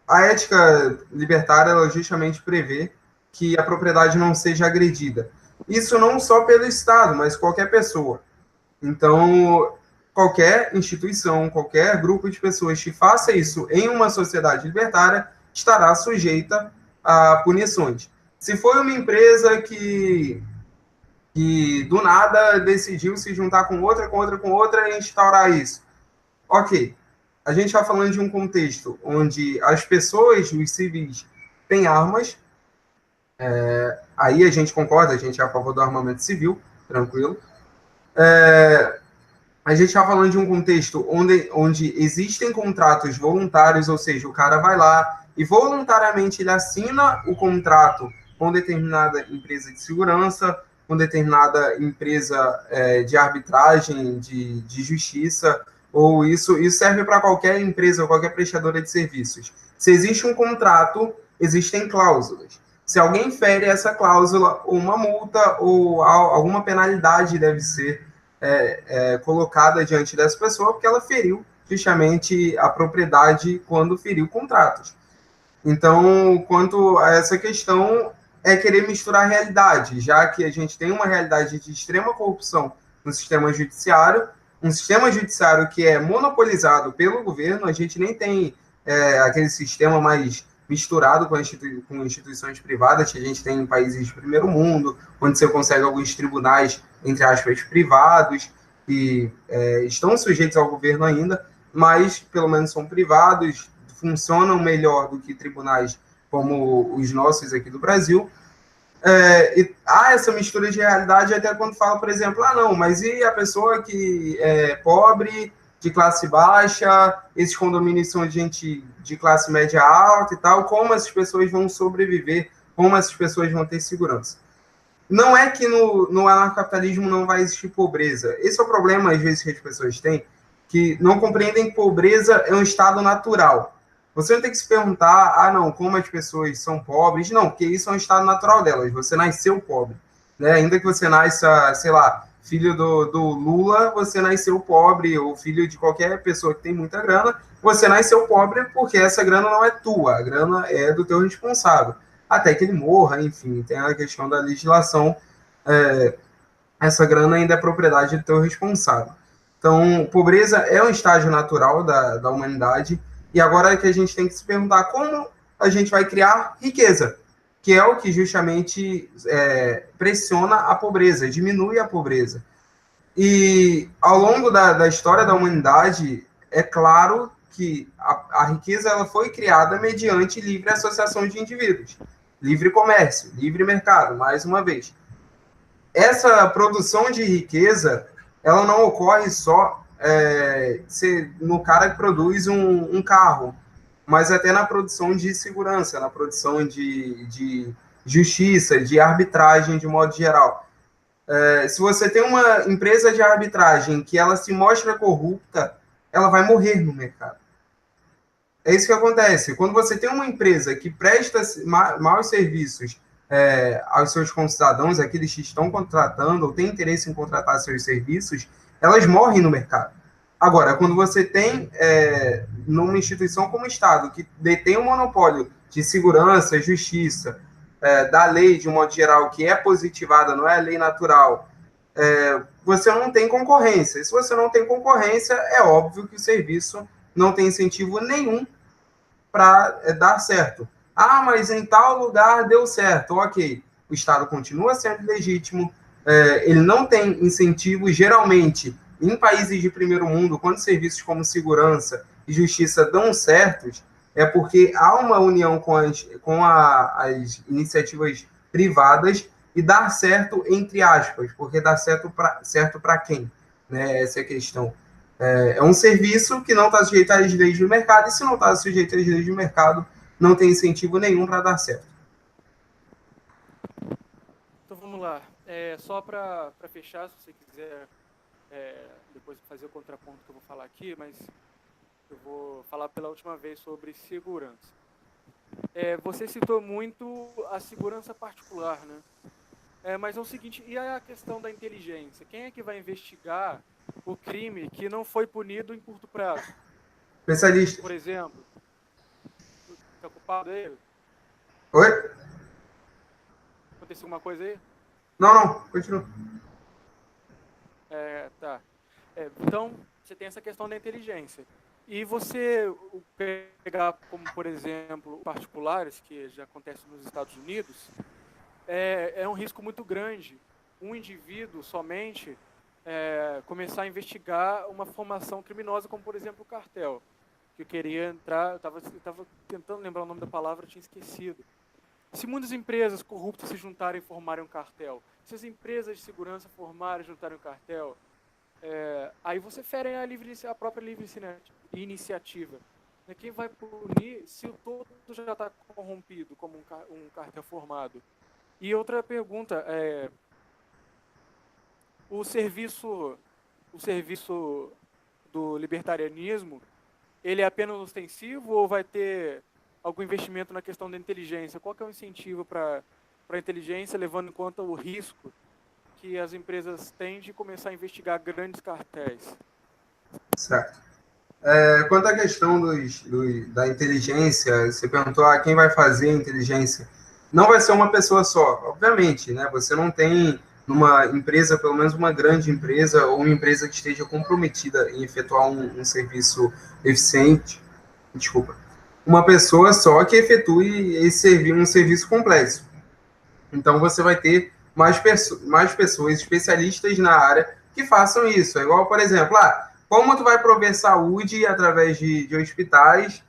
A ética libertária, ela justamente prevê que a propriedade não seja agredida. Isso não só pelo Estado, mas qualquer pessoa. Então, qualquer instituição, qualquer grupo de pessoas que faça isso em uma sociedade libertária estará sujeita a punições. Se for uma empresa que do nada decidiu se juntar com outra e instaurar isso, ok. A gente está falando de um contexto onde as pessoas, os civis, têm armas. Aí a gente concorda, a gente é a favor do armamento civil, tranquilo. A gente está falando de um contexto onde existem contratos voluntários, ou seja, o cara vai lá e voluntariamente ele assina o contrato com determinada empresa de segurança, com determinada empresa de arbitragem, de justiça, ou isso serve para qualquer empresa, qualquer prestadora de serviços. Se existe um contrato, existem cláusulas. Se alguém fere essa cláusula, uma multa ou alguma penalidade deve ser colocada diante dessa pessoa, porque ela feriu justamente a propriedade quando feriu contratos. Então, quanto a essa questão, é querer misturar a realidade, já que a gente tem uma realidade de extrema corrupção no sistema judiciário, um sistema judiciário que é monopolizado pelo governo, a gente nem tem aquele sistema mais misturado com instituições privadas que a gente tem em países de primeiro mundo, onde você consegue alguns tribunais, entre aspas, privados, que estão sujeitos ao governo ainda, mas pelo menos são privados, funcionam melhor do que tribunais como os nossos aqui do Brasil. E há essa mistura de realidade até quando fala, por exemplo, não, mas e a pessoa que é pobre, de classe baixa, esses condomínios são de gente de classe média alta e tal, como essas pessoas vão sobreviver, como essas pessoas vão ter segurança? Não é que no anarcapitalismo não vai existir pobreza. Esse é o problema, às vezes, que as pessoas têm, que não compreendem que pobreza é um estado natural. Você não tem que se perguntar, não, como as pessoas são pobres. Não, porque isso é um estado natural delas. Você nasceu pobre. Né? Ainda que você nasça, sei lá, filho do Lula, você nasceu pobre, ou filho de qualquer pessoa que tem muita grana, você nasceu pobre porque essa grana não é tua, a grana é do teu responsável. Até que ele morra, enfim, tem a questão da legislação, essa grana ainda é propriedade do teu responsável. Então, pobreza é um estágio natural da humanidade, e agora é que a gente tem que se perguntar como a gente vai criar riqueza, que é o que justamente pressiona a pobreza, diminui a pobreza. E ao longo da história da humanidade, é claro que a riqueza ela foi criada mediante livre associação de indivíduos, livre comércio, livre mercado, mais uma vez. Essa produção de riqueza, ela não ocorre só no cara que produz um carro, mas até na produção de segurança, na produção de justiça, de arbitragem de modo geral. Se você tem uma empresa de arbitragem que ela se mostra corrupta, ela vai morrer no mercado. É isso que acontece. Quando você tem uma empresa que presta maus serviços aos seus concidadãos, aqueles que estão contratando ou têm interesse em contratar seus serviços, elas morrem no mercado. Agora, quando você tem numa instituição como o Estado, que detém um monopólio de segurança, justiça, da lei, de um modo geral, que é positivada, não é a lei natural, você não tem concorrência. E se você não tem concorrência, é óbvio que o serviço não tem incentivo nenhum para dar certo. Ah, mas em tal lugar deu certo. Ok, o Estado continua sendo legítimo, ele não tem incentivo, geralmente, em países de primeiro mundo, quando serviços como segurança e justiça dão certos, é porque há uma união com as iniciativas privadas e dar certo entre aspas, porque dar certo para quem? Né? Essa é a questão. É um serviço que não está sujeito às leis do mercado, e se não está sujeito às leis do mercado, não tem incentivo nenhum para dar certo. Então vamos lá. Só para fechar, se você quiser depois fazer o contraponto que eu vou falar aqui, mas eu vou falar pela última vez sobre segurança. Você citou muito a segurança particular, né? Mas é o seguinte, e a questão da inteligência? Quem é que vai investigar o crime que não foi punido em curto prazo? Especialista. Por exemplo, está culpado aí? Oi? Aconteceu alguma coisa aí? Não, continua. Tá. Então, você tem essa questão da inteligência. E você pegar como, por exemplo, particulares, que já acontece nos Estados Unidos, é um risco muito grande. Um indivíduo somente começar a investigar uma formação criminosa, como, por exemplo, o cartel. Que eu queria entrar, eu estava tentando lembrar o nome da palavra, eu tinha esquecido. Se muitas empresas corruptas se juntarem e formarem um cartel, se as empresas de segurança formarem e juntarem um cartel, aí você fere a própria livre iniciativa. Quem vai punir se o todo já está corrompido, como um cartel formado? E outra pergunta, o serviço do libertarianismo, ele é apenas ostensivo ou vai ter algum investimento na questão da inteligência? Qual que é o incentivo para a inteligência, levando em conta o risco que as empresas têm de começar a investigar grandes cartéis? Certo. Quanto à questão da inteligência, você perguntou quem vai fazer a inteligência. Não vai ser uma pessoa só, obviamente, né? Você não tem numa empresa, pelo menos uma grande empresa, ou uma empresa que esteja comprometida em efetuar um serviço eficiente, desculpa, uma pessoa só que efetue um serviço complexo. Então, você vai ter mais pessoas especialistas na área que façam isso. É igual, por exemplo, como tu vai prover saúde através de hospitais?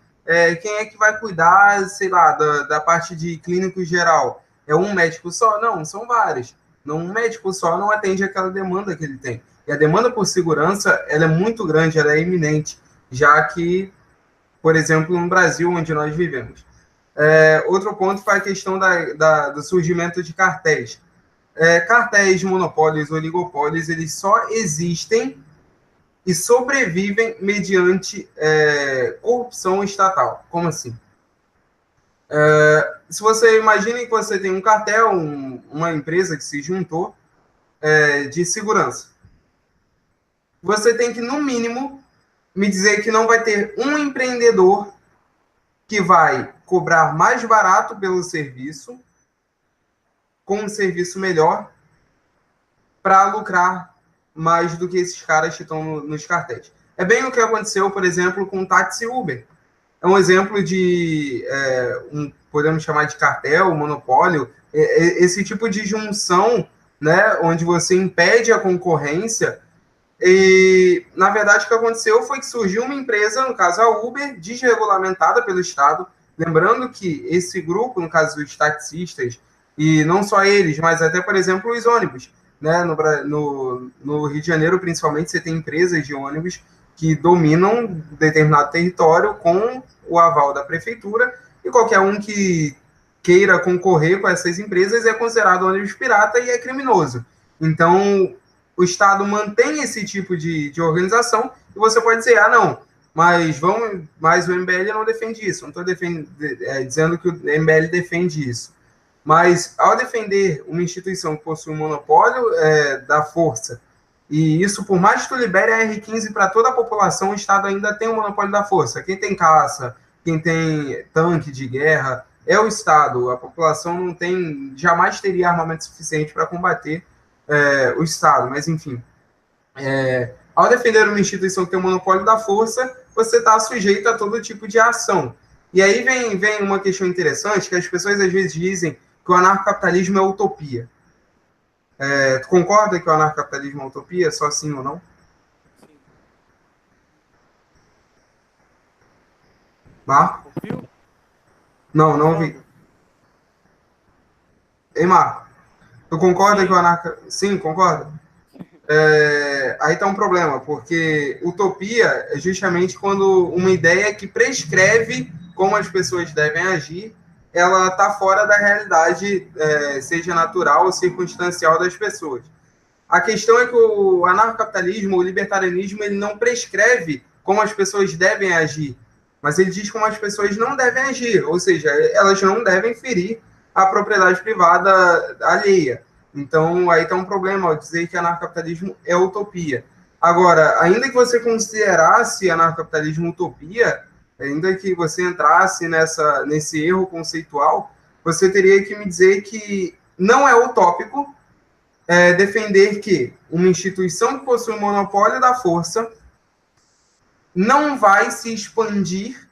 Quem é que vai cuidar, sei lá, da parte de clínico geral? É um médico só? Não, são vários. Um médico só não atende aquela demanda que ele tem. E a demanda por segurança, ela é muito grande, ela é iminente, já que, por exemplo, no Brasil, onde nós vivemos. Outro ponto foi a questão do surgimento de cartéis. Cartéis, monopólios, oligopólios, eles só existem e sobrevivem mediante corrupção estatal. Como assim? Se você imagina que você tem um cartel, uma empresa que se juntou de segurança, você tem que, no mínimo, me dizer que não vai ter um empreendedor que vai cobrar mais barato pelo serviço, com um serviço melhor, para lucrar mais do que esses caras que estão nos cartéis. É bem o que aconteceu, por exemplo, com o táxi Uber. É um exemplo de, podemos chamar de cartel, monopólio, esse tipo de junção, né, onde você impede a concorrência. E, na verdade, o que aconteceu foi que surgiu uma empresa, no caso a Uber, desregulamentada pelo Estado. Lembrando que esse grupo, no caso dos taxistas, e não só eles, mas até, por exemplo, os ônibus. Né? No Rio de Janeiro, principalmente, você tem empresas de ônibus que dominam determinado território com o aval da prefeitura, e qualquer um que queira concorrer com essas empresas é considerado ônibus pirata e é criminoso. Então, o Estado mantém esse tipo de organização, e você pode dizer, não, mas o MBL não defende isso. Não estou dizendo que o MBL defende isso. Mas, ao defender uma instituição que possui um monopólio da força, e isso, por mais que tu libere a R15 para toda a população, o Estado ainda tem o monopólio da força. Quem tem caça, quem tem tanque de guerra, é o Estado. A população não tem, jamais teria armamento suficiente para combater o Estado. Mas, enfim, ao defender uma instituição que tem o monopólio da força, você está sujeito a todo tipo de ação. E aí vem uma questão interessante, que as pessoas às vezes dizem que o anarcocapitalismo é utopia. Tu concorda que o anarcocapitalismo é utopia? Só sim ou não? Sim. Marco? Ouviu? Não, não ouvi. Ei, Marco, tu concorda que o anarcocapitalismo... Sim, concorda? Aí está um problema, porque utopia é justamente quando uma ideia que prescreve como as pessoas devem agir, ela está fora da realidade, seja natural ou circunstancial das pessoas. A questão é que o anarcocapitalismo, o libertarianismo, ele não prescreve como as pessoas devem agir, mas ele diz como as pessoas não devem agir, ou seja, elas não devem ferir a propriedade privada alheia. Então, aí está um problema ao dizer que anarcocapitalismo é utopia. Agora, ainda que você considerasse anarcocapitalismo utopia, ainda que você entrasse nesse erro conceitual, você teria que me dizer que não é utópico defender que uma instituição que possui um monopólio da força não vai se expandir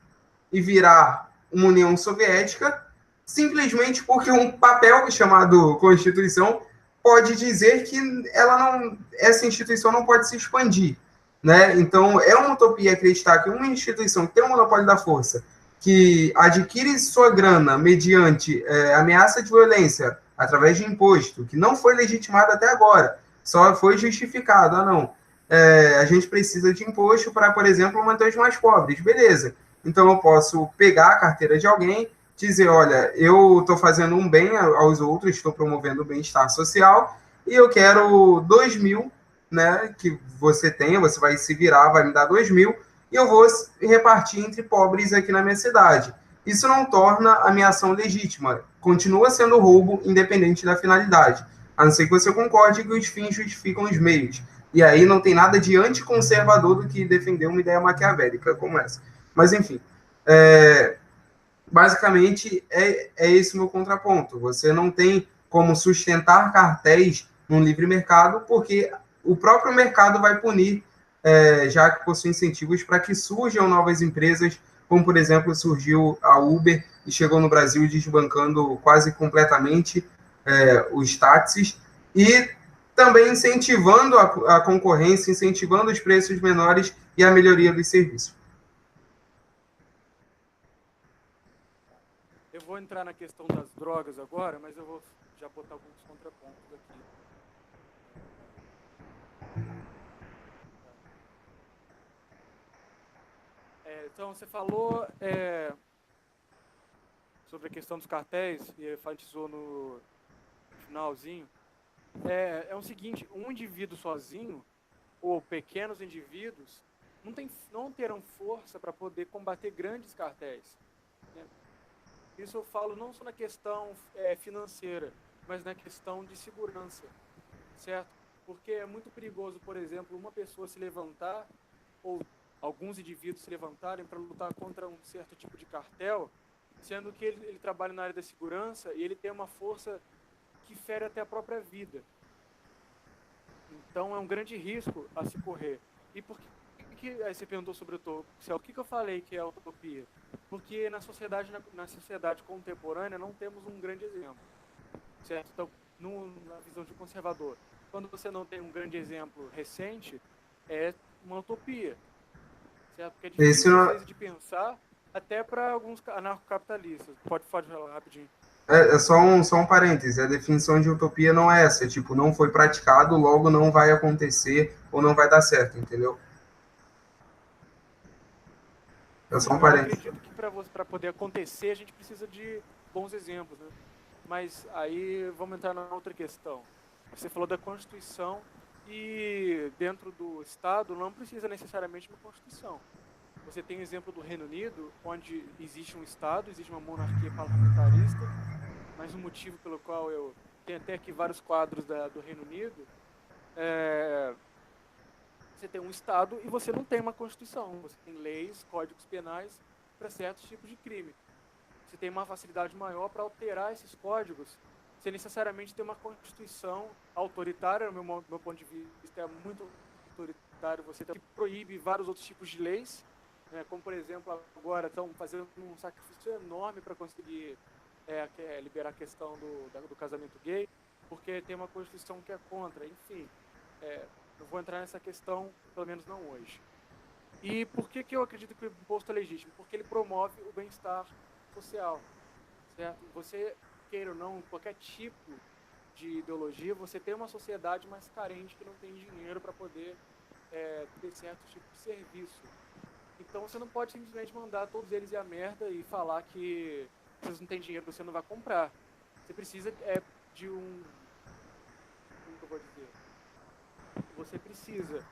e virar uma União Soviética simplesmente porque um papel chamado Constituição pode dizer que essa instituição não pode se expandir. Né? Então, é uma utopia acreditar que uma instituição que tem um monopólio da força, que adquire sua grana mediante ameaça de violência através de imposto, que não foi legitimado até agora, só foi justificado. Não. A gente precisa de imposto para, por exemplo, manter os mais pobres. Beleza. Então, eu posso pegar a carteira de alguém, dizer, olha, eu estou fazendo um bem aos outros, estou promovendo o bem-estar social, e eu quero 2.000, né, que você tenha, você vai se virar, vai me dar 2.000, e eu vou repartir entre pobres aqui na minha cidade. Isso não torna a minha ação legítima. Continua sendo roubo, independente da finalidade. A não ser que você concorde que os fins justificam os meios. E aí não tem nada de anticonservador do que defender uma ideia maquiavélica como essa. Mas, enfim, basicamente é esse o meu contraponto. Você não tem como sustentar cartéis num livre mercado, porque o próprio mercado vai punir, já que possui incentivos para que surjam novas empresas, como, por exemplo, surgiu a Uber e chegou no Brasil desbancando quase completamente os táxis, e também incentivando a concorrência, incentivando os preços menores e a melhoria dos serviços. Eu vou entrar na questão das drogas agora, mas eu vou já botar alguns contrapontos aqui. Então, você falou sobre a questão dos cartéis e enfatizou no finalzinho. É o seguinte, um indivíduo sozinho, ou pequenos indivíduos, não terão força para poder combater grandes cartéis. Né? Isso eu falo não só na questão financeira, mas na questão de segurança, certo? Porque é muito perigoso, por exemplo, uma pessoa se levantar, ou alguns indivíduos se levantarem para lutar contra um certo tipo de cartel, sendo que ele trabalha na área da segurança e ele tem uma força que fere até a própria vida. Então é um grande risco a se correr. E por que aí você perguntou sobre utopia? O que eu falei que é utopia? Porque na sociedade contemporânea não temos um grande exemplo, certo? Então, na visão de um conservador, quando você não tem um grande exemplo recente, é uma utopia, certo? Porque é Esse difícil às não, vezes de pensar até para alguns anarcocapitalistas. Pode falar rapidinho. é só um parêntese, a definição de utopia não é essa, tipo, não foi praticado, logo não vai acontecer ou não vai dar certo, entendeu? É só Sim, um eu parêntese. acredito que para poder acontecer a gente precisa de bons exemplos, né? Mas aí vamos entrar na outra questão. Você falou da Constituição e dentro do Estado não precisa necessariamente uma Constituição. Você tem o exemplo do Reino Unido, onde existe um Estado, existe uma monarquia parlamentarista, mas o motivo pelo qual eu tenho até aqui vários quadros do Reino Unido, é, você tem um Estado e você não tem uma Constituição. Você tem leis, códigos penais para certos tipos de crime. Você tem uma facilidade maior para alterar esses códigos sem necessariamente ter uma Constituição autoritária. No meu ponto de vista, é muito autoritário. Você tem que proíbe vários outros tipos de leis, né, como, por exemplo, agora estão fazendo um sacrifício enorme para conseguir liberar a questão do casamento gay, porque tem uma Constituição que é contra. Enfim, não vou entrar nessa questão, pelo menos não hoje. E por que eu acredito que o imposto é legítimo? Porque ele promove o bem-estar social, certo? Você, queira ou não, qualquer tipo de ideologia, você tem uma sociedade mais carente que não tem dinheiro para poder ter certo tipo de serviço. Então você não pode simplesmente mandar todos eles ir a merda e falar que vocês não têm dinheiro, você não vai comprar. Você precisa de um... Como que eu vou dizer? Você precisa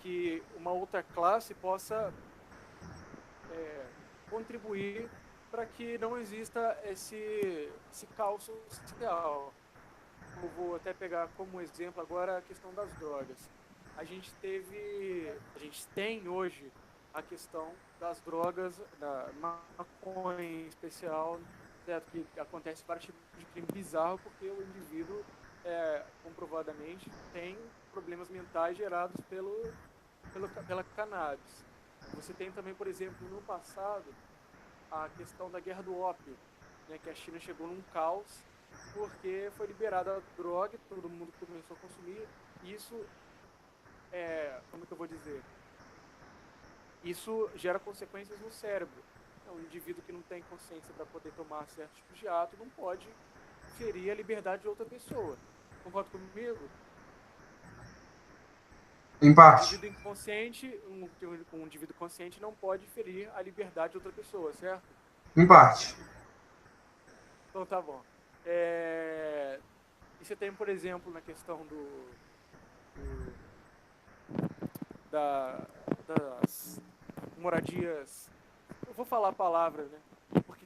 que uma outra classe possa contribuir para que não exista esse caos social. Eu vou até pegar como exemplo agora a questão das drogas. A gente tem hoje a questão das drogas, da maconha em especial, certo? Que acontece vários tipos de crime bizarro porque o indivíduo comprovadamente tem problemas mentais gerados pela cannabis. Você tem também, por exemplo, no passado, a questão da guerra do ópio, né, que a China chegou num caos porque foi liberada a droga, todo mundo começou a consumir. Isso como que eu vou dizer? Isso gera consequências no cérebro. Então, um indivíduo que não tem consciência para poder tomar certos tipos de ato não pode ferir a liberdade de outra pessoa. Concorda comigo? Em Um parte, indivíduo inconsciente, um indivíduo consciente não pode ferir a liberdade de outra pessoa, certo? em parte. Então tá bom. E você tem, por exemplo, na questão do- das moradias. Eu vou falar a palavra, né? Porque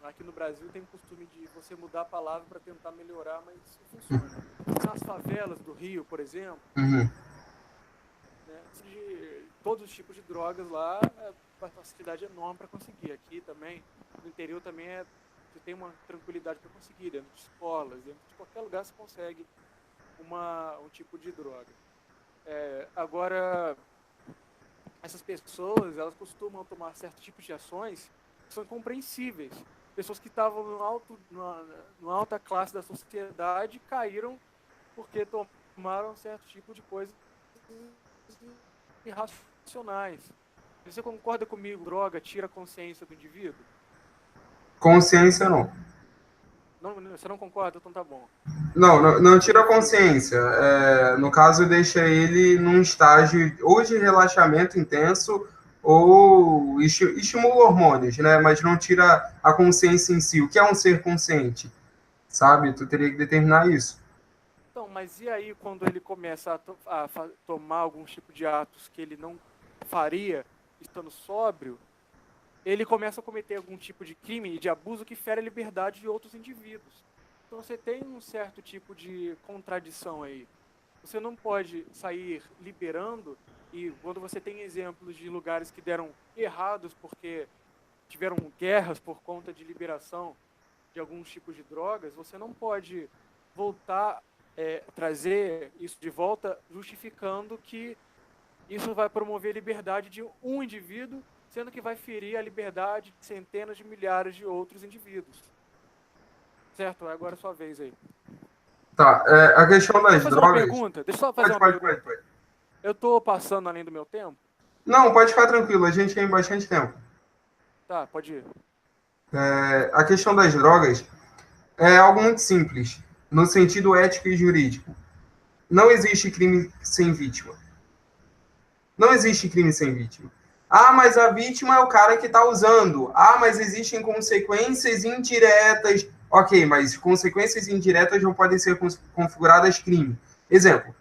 aqui no Brasil tem o costume de você mudar a palavra para tentar melhorar, mas isso não funciona. Nas favelas do Rio, por exemplo, Uhum. né, de todos os tipos de drogas lá, a facilidade é enorme para conseguir. Aqui também, no interior também você tem uma tranquilidade para conseguir, dentro de escolas, dentro de qualquer lugar você consegue um tipo de droga. Agora, essas pessoas, elas costumam tomar certos tipos de ações que são incompreensíveis. Pessoas que estavam no alta classe da sociedade caíram porque tomaram certo tipo de coisas irracionais. Você concorda comigo? Droga tira a consciência do indivíduo? Consciência não. Não, você não concorda? Então tá bom. Não Você tira já a viu? consciência. No caso, deixa ele num estágio ou de relaxamento intenso ou estimula hormônios, né? Mas não tira a consciência em si. O que é um ser consciente? Sabe? Tu teria que determinar isso. Então, mas e aí quando ele começa a tomar algum tipo de atos que ele não faria estando sóbrio, ele começa a cometer algum tipo de crime e de abuso que fere a liberdade de outros indivíduos. Então você tem um certo tipo de contradição aí. Você não pode sair liberando, e quando você tem exemplos de lugares que deram errados porque tiveram guerras por conta de liberação de alguns tipos de drogas, você não pode voltar trazer isso de volta, justificando que isso vai promover a liberdade de um indivíduo, sendo que vai ferir a liberdade de centenas de milhares de outros indivíduos. Certo? Agora é sua vez aí. Tá, a questão das drogas... Deixa eu só fazer uma pergunta. Pode. Eu tô passando além do meu tempo? Não, pode ficar tranquilo, a gente tem bastante tempo. Tá, pode ir. A questão das drogas é algo muito simples, no sentido ético e jurídico. Não existe crime sem vítima. Não existe crime sem vítima. Ah, mas a vítima é o cara que está usando. Ah, mas existem consequências indiretas. Ok, mas consequências indiretas não podem ser configuradas crime. Exemplo,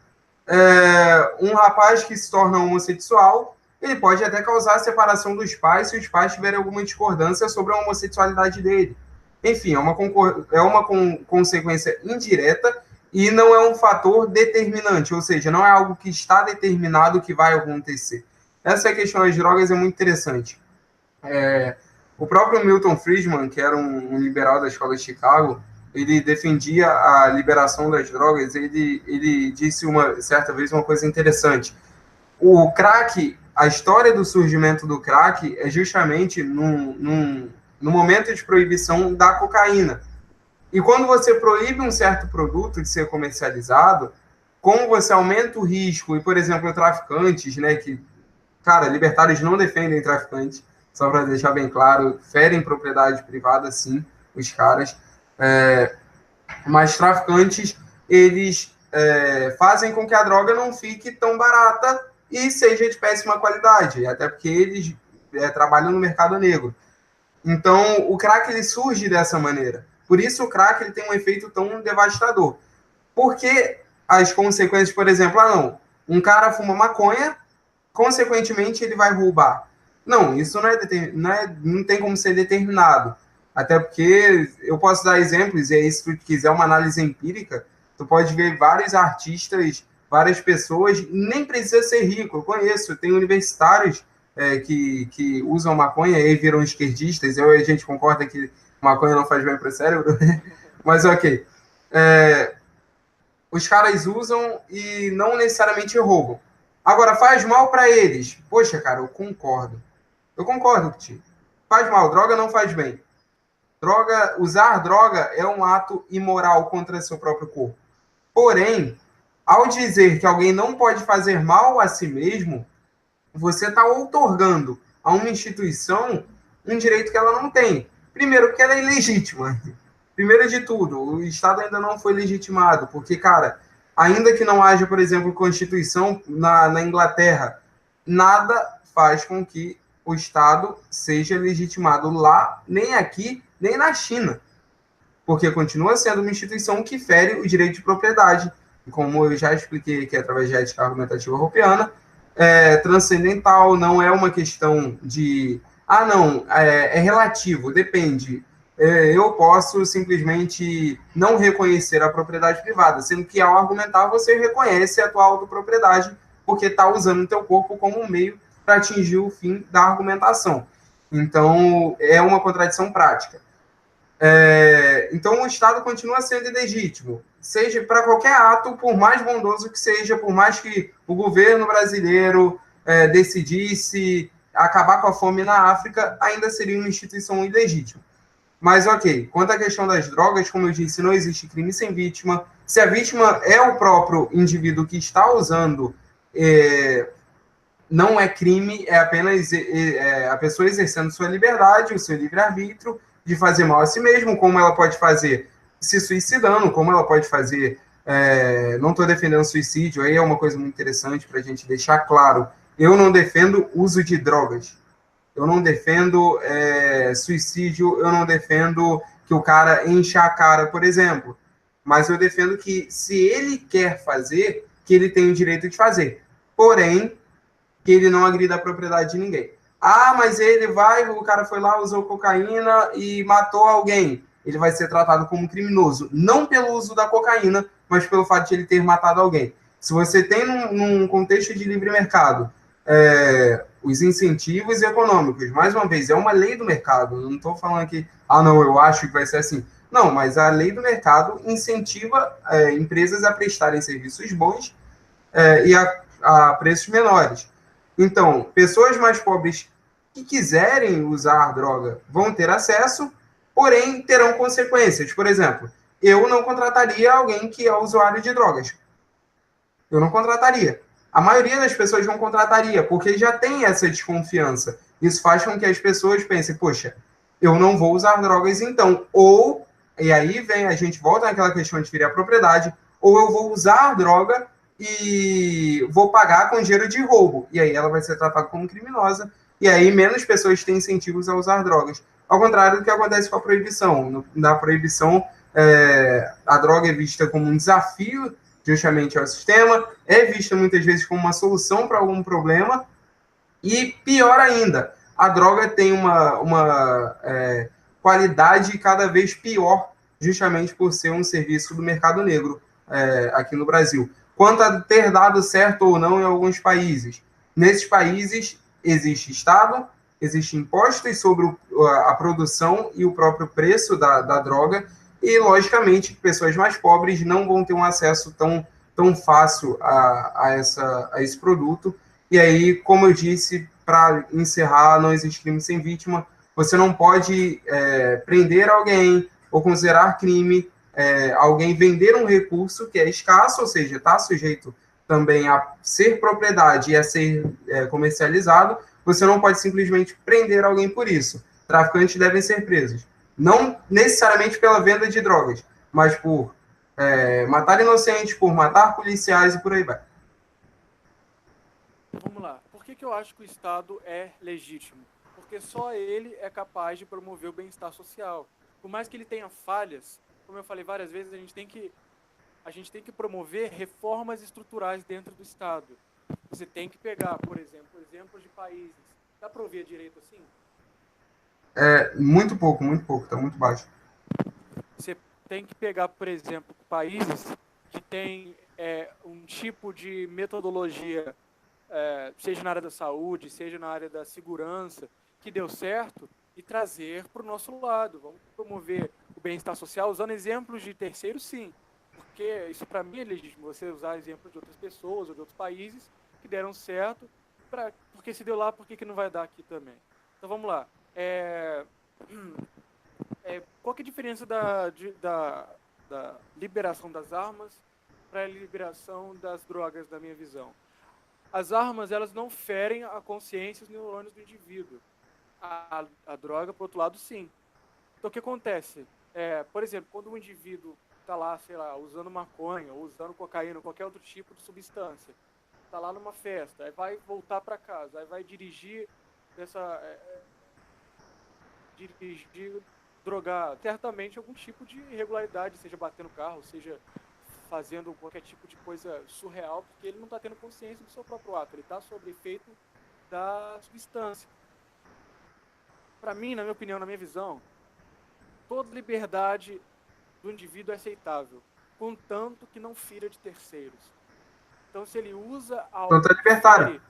um rapaz que se torna homossexual, ele pode até causar a separação dos pais se os pais tiverem alguma discordância sobre a homossexualidade dele. Enfim, é uma consequência indireta e não é um fator determinante, ou seja, não é algo que está determinado que vai acontecer. Essa questão das drogas é muito interessante. O próprio Milton Friedman, que era um liberal da escola de Chicago, ele defendia a liberação das drogas. Ele disse certa vez uma coisa interessante. O crack, a história do surgimento do crack é justamente no momento de proibição da cocaína. E quando você proíbe um certo produto de ser comercializado, como você aumenta o risco, e, por exemplo, traficantes, né, que, cara, libertários não defendem traficantes, só para deixar bem claro, ferem propriedade privada, sim, os caras, mas traficantes, eles fazem com que a droga não fique tão barata e seja de péssima qualidade, até porque eles trabalham no mercado negro. Então, o crack ele surge dessa maneira. Por isso, o crack ele tem um efeito tão devastador. Porque as consequências, por exemplo, um cara fuma maconha, consequentemente ele vai roubar. Não, isso não tem como ser determinado. Até porque eu posso dar exemplos, e aí se tu quiser uma análise empírica, tu pode ver vários artistas, várias pessoas, nem precisa ser rico. Eu conheço, tem universitários que usam maconha e viram esquerdistas. A gente concorda que maconha não faz bem para o cérebro, mas ok. Os caras usam e não necessariamente roubam. Agora, faz mal para eles. Poxa, cara, eu concordo. Eu concordo contigo. Faz mal, droga não faz bem. Usar droga é um ato imoral contra seu próprio corpo. Porém, ao dizer que alguém não pode fazer mal a si mesmo, você está outorgando a uma instituição um direito que ela não tem. Primeiro, porque ela é ilegítima. Primeiro de tudo, o Estado ainda não foi legitimado, porque, cara, ainda que não haja, por exemplo, Constituição na Inglaterra, nada faz com que o Estado seja legitimado lá, nem aqui, nem na China. Porque continua sendo uma instituição que fere o direito de propriedade, e como eu já expliquei aqui através da ética argumentativa europeana, transcendental, não é uma questão de... é relativo, depende. Eu posso simplesmente não reconhecer a propriedade privada, sendo que ao argumentar você reconhece a tua autopropriedade, porque está usando o teu corpo como um meio para atingir o fim da argumentação. Então, é uma contradição prática. Então, o Estado continua sendo ilegítimo, seja para qualquer ato, por mais bondoso que seja, por mais que o governo brasileiro decidisse acabar com a fome na África, ainda seria uma instituição ilegítima. Mas, ok, quanto à questão das drogas, como eu disse, não existe crime sem vítima. Se a vítima é o próprio indivíduo que está usando, não é crime, é apenas a pessoa exercendo sua liberdade, o seu livre-arbítrio, de fazer mal a si mesmo, como ela pode fazer se suicidando, como ela pode fazer... não estou defendendo suicídio, aí é uma coisa muito interessante para a gente deixar claro. Eu não defendo uso de drogas. Eu não defendo suicídio, eu não defendo que o cara encha a cara, por exemplo. Mas eu defendo que, se ele quer fazer, que ele tem o direito de fazer. Porém, que ele não agrida a propriedade de ninguém. Ah, mas o cara foi lá, usou cocaína e matou alguém. Ele vai ser tratado como criminoso. Não pelo uso da cocaína, mas pelo fato de ele ter matado alguém. Se você tem num contexto de livre mercado... os incentivos econômicos, mais uma vez, é uma lei do mercado, eu não estou falando que, eu acho que vai ser assim, Não, mas a lei do mercado incentiva empresas a prestarem serviços bons e a preços menores. Então, pessoas mais pobres que quiserem usar droga vão ter acesso, porém terão consequências. Por exemplo, eu não contrataria alguém que é usuário de drogas. Eu não contrataria. A maioria das pessoas não contrataria, porque já tem essa desconfiança. Isso faz com que as pessoas pensem, poxa, eu não vou usar drogas então. Ou, e aí vem, a gente volta naquela questão de ferir a propriedade, ou eu vou usar droga e vou pagar com dinheiro de roubo. E aí ela vai ser tratada como criminosa, e aí menos pessoas têm incentivos a usar drogas. Ao contrário do que acontece com a proibição. Na proibição, a droga é vista como um desafio justamente ao sistema, é vista muitas vezes como uma solução para algum problema, e pior ainda, a droga tem uma qualidade cada vez pior, justamente por ser um serviço do mercado negro aqui no Brasil. Quanto a ter dado certo ou não em alguns países. Nesses países existe Estado, existem impostos sobre a produção e o próprio preço da droga, e, logicamente, pessoas mais pobres não vão ter um acesso tão fácil a esse produto. E aí, como eu disse, para encerrar, não existe crime sem vítima. Você não pode prender alguém ou considerar crime alguém vender um recurso que é escasso, ou seja, está sujeito também a ser propriedade e a ser comercializado. Você não pode simplesmente prender alguém por isso. Traficantes devem ser presos. Não necessariamente pela venda de drogas, mas por matar inocentes, por matar policiais e por aí vai. Vamos lá. Por que eu acho que o Estado é legítimo? Porque só ele é capaz de promover o bem-estar social. Por mais que ele tenha falhas, como eu falei várias vezes, a gente tem que promover reformas estruturais dentro do Estado. Você tem que pegar, por exemplo, exemplos de países. Dá para ouvir direito assim? Muito pouco, está muito baixo. Você tem que pegar, por exemplo, países que têm um tipo de metodologia, seja na área da saúde, seja na área da segurança, que deu certo, e trazer para o nosso lado. Vamos promover o bem-estar social usando exemplos de terceiros, sim. Porque isso, para mim, é legítimo. Você usar exemplos de outras pessoas ou de outros países que deram certo, porque se deu lá, por que não vai dar aqui também? Então, vamos lá. Qual que é a diferença da liberação das armas para a liberação das drogas, na minha visão? As armas, elas não ferem a consciência e os neurônios do indivíduo. A droga, por outro lado, sim. Então, o que acontece? Por exemplo, quando um indivíduo está lá, sei lá, usando maconha, ou usando cocaína, ou qualquer outro tipo de substância, está lá numa festa, aí vai voltar para casa, aí vai dirigir drogado, certamente algum tipo de irregularidade, seja batendo carro, seja fazendo qualquer tipo de coisa surreal, porque ele não está tendo consciência do seu próprio ato, ele está sob efeito da substância. Para mim, na minha opinião, na minha visão, toda liberdade do indivíduo é aceitável, contanto que não fira de terceiros. Então, se ele usa algo... Então tá libertário.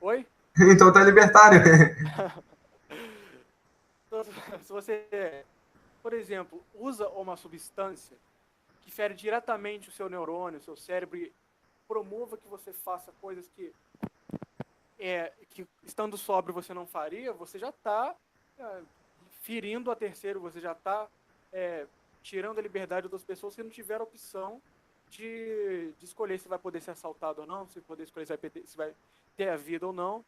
Oi? Então tá libertário. Se você, por exemplo, usa uma substância que fere diretamente o seu neurônio, o seu cérebro, e promova que você faça coisas que estando sóbrio você não faria, você já está ferindo a terceiro, você já está tirando a liberdade das pessoas que não tiveram a opção de escolher se vai poder ser assaltado ou não, se poder escolher se vai ter a vida ou não.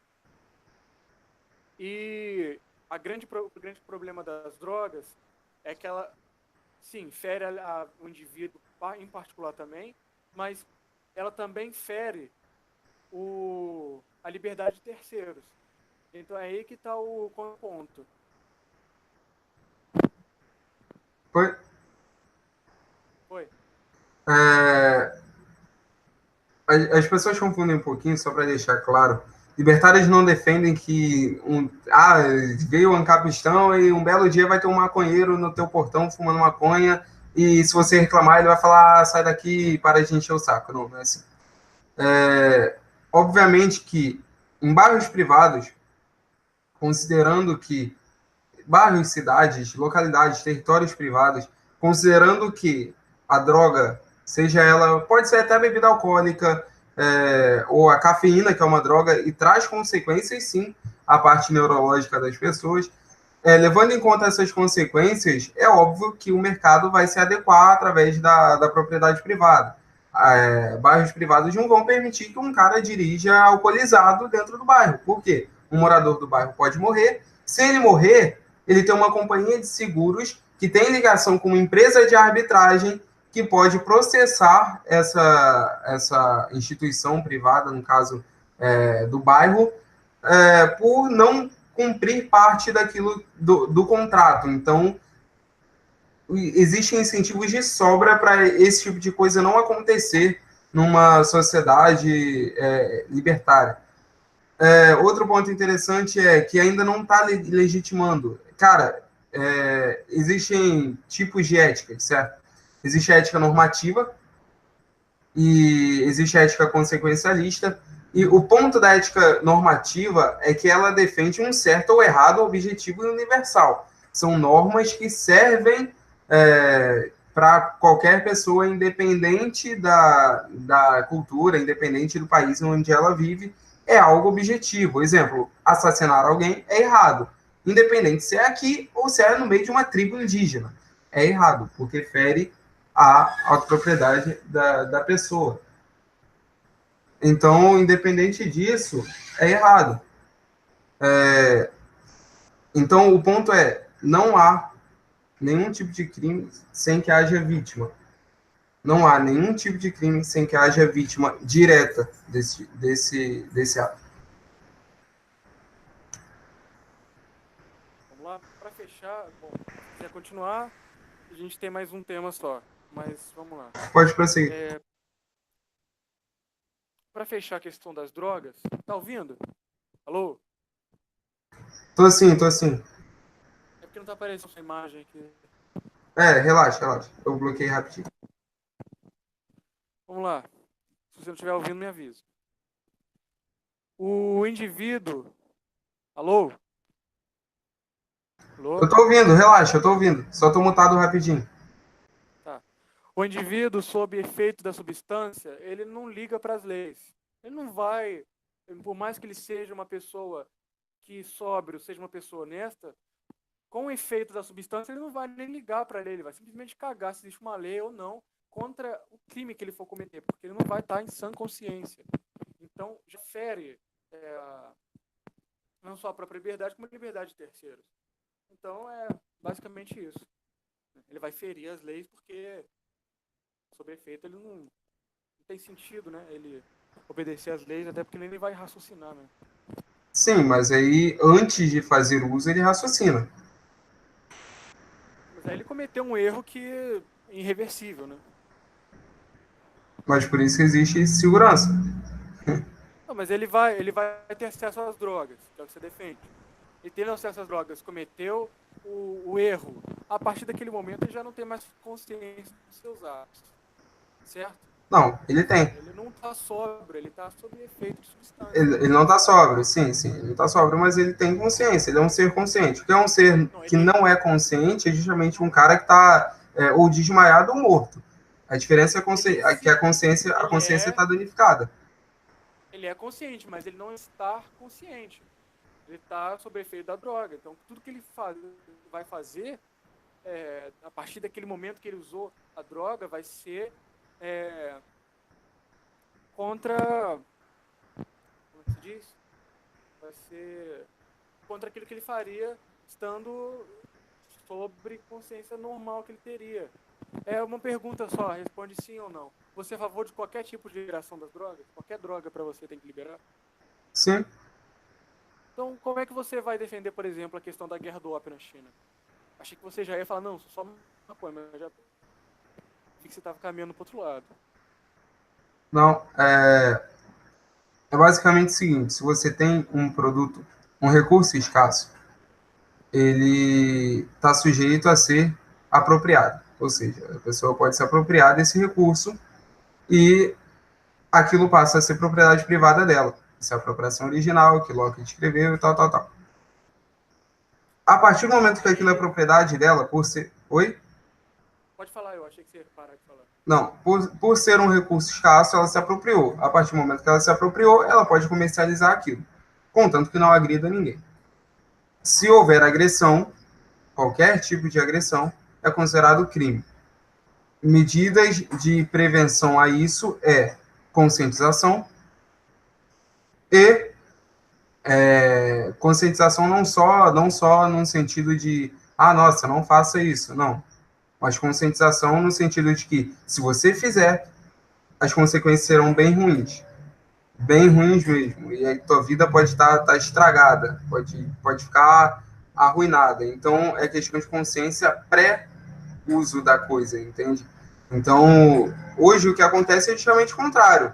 E o grande problema das drogas é que ela, sim, fere o indivíduo em particular também, mas ela também fere a liberdade de terceiros. Então é aí que está o ponto. Foi. As pessoas confundem um pouquinho, só para deixar claro. Libertários não defendem que veio um ancapistão e um belo dia vai ter um maconheiro no teu portão fumando maconha e se você reclamar ele vai falar sai daqui e para de encher o saco. Não, não é assim. Obviamente que em bairros privados, considerando que bairros, cidades, localidades, territórios privados, considerando que a droga, seja ela, pode ser até bebida alcoólica, ou a cafeína, que é uma droga, e traz consequências, sim, à parte neurológica das pessoas. Levando em conta essas consequências, é óbvio que o mercado vai se adequar através da propriedade privada. Bairros privados não vão permitir que um cara dirija alcoolizado dentro do bairro. Por quê? Um morador do bairro pode morrer. Se ele morrer, ele tem uma companhia de seguros que tem ligação com uma empresa de arbitragem que pode processar essa instituição privada, no caso do bairro, por não cumprir parte daquilo do contrato. Então, existem incentivos de sobra para esse tipo de coisa não acontecer numa sociedade libertária. Outro ponto interessante é que ainda não está legitimando. Cara, existem tipos de ética, certo? Existe a ética normativa e existe a ética consequencialista. E o ponto da ética normativa é que ela defende um certo ou errado objetivo universal. São normas que servem para qualquer pessoa, independente da cultura, independente do país onde ela vive, é algo objetivo. Exemplo, assassinar alguém é errado, independente se é aqui ou se é no meio de uma tribo indígena. É errado, porque fere a autopropriedade da pessoa. Então, independente disso, é errado. Então, o ponto é, não há nenhum tipo de crime sem que haja vítima. Não há nenhum tipo de crime sem que haja vítima direta desse ato. Vamos lá, para fechar, bom, se quiser continuar, a gente tem mais um tema só, mas vamos lá. Pode prosseguir. Para fechar a questão das drogas, tá ouvindo? Alô? Tô sim. É porque não tá aparecendo essa imagem aqui. Relaxa. Eu bloqueei rapidinho. Vamos lá. Se você não estiver ouvindo, me avisa. O indivíduo... Alô? Alô? Eu tô ouvindo, relaxa, eu tô ouvindo. Só tô mutado rapidinho. Tá. O indivíduo, sob efeito da substância, ele não liga para as leis. Ele não vai, por mais que ele seja uma pessoa que sóbrio, seja uma pessoa honesta, com o efeito da substância, ele não vai nem ligar para a lei, ele vai simplesmente cagar se existe uma lei ou não contra o crime que ele for cometer, porque ele não vai estar em sã consciência. Então, já fere não só a própria liberdade, como a liberdade de terceiros. Então, é basicamente isso. Ele vai ferir as leis porque, sob efeito, ele não tem sentido, né? Ele obedecer às leis, até porque nem ele vai raciocinar, né? Sim, mas aí, antes de fazer uso, ele raciocina. Mas aí ele cometeu um erro que é irreversível, né? Mas por isso que existe segurança. Não, mas ele vai ter acesso às drogas, que é o que você defende. E tendo acesso às drogas, cometeu o erro. A partir daquele momento, ele já não tem mais consciência dos seus atos. Certo? Não, ele tem. Ele não está sóbrio, ele está sob efeito de substância. Ele não está sóbrio, sim, ele não está sóbrio, mas ele tem consciência, ele é um ser consciente. O que é um ser que não é consciente é justamente um cara que está ou desmaiado ou morto. A diferença é que a consciência está danificada. Ele é consciente, mas ele não está consciente. Ele está sob efeito da droga. Então, tudo que ele vai fazer, a partir daquele momento que ele usou a droga, vai ser contra... Como é que se diz? Vai ser contra aquilo que ele faria estando sobre consciência normal que ele teria. É uma pergunta só, responde sim ou não. Você é a favor de qualquer tipo de liberação das drogas? Qualquer droga para você tem que liberar? Sim. Então, como é que você vai defender, por exemplo, a questão da guerra do ópio na China? Achei que você já ia falar, não, só maconha, mas já vi que você estava caminhando para outro lado. Não, é basicamente o seguinte, se você tem um produto, um recurso escasso, ele está sujeito a ser apropriado. Ou seja, a pessoa pode se apropriar desse recurso e aquilo passa a ser propriedade privada dela. Essa é a apropriação original, que Locke escreveu e tal. A partir do momento que aquilo é propriedade dela, por ser... Oi? Pode falar, eu achei que você ia parar de falar. Não, por ser um recurso escasso, ela se apropriou. A partir do momento que ela se apropriou, ela pode comercializar aquilo, contanto que não agrida ninguém. Se houver agressão, qualquer tipo de agressão, é considerado crime. Medidas de prevenção a isso é conscientização e conscientização não só no sentido de, nossa, não faça isso, não. Mas conscientização no sentido de que, se você fizer, as consequências serão bem ruins mesmo, e aí tua vida pode estar estragada, pode ficar arruinada. Então, é questão de consciência pré-uso da coisa, entende? Então, hoje o que acontece é justamente o contrário.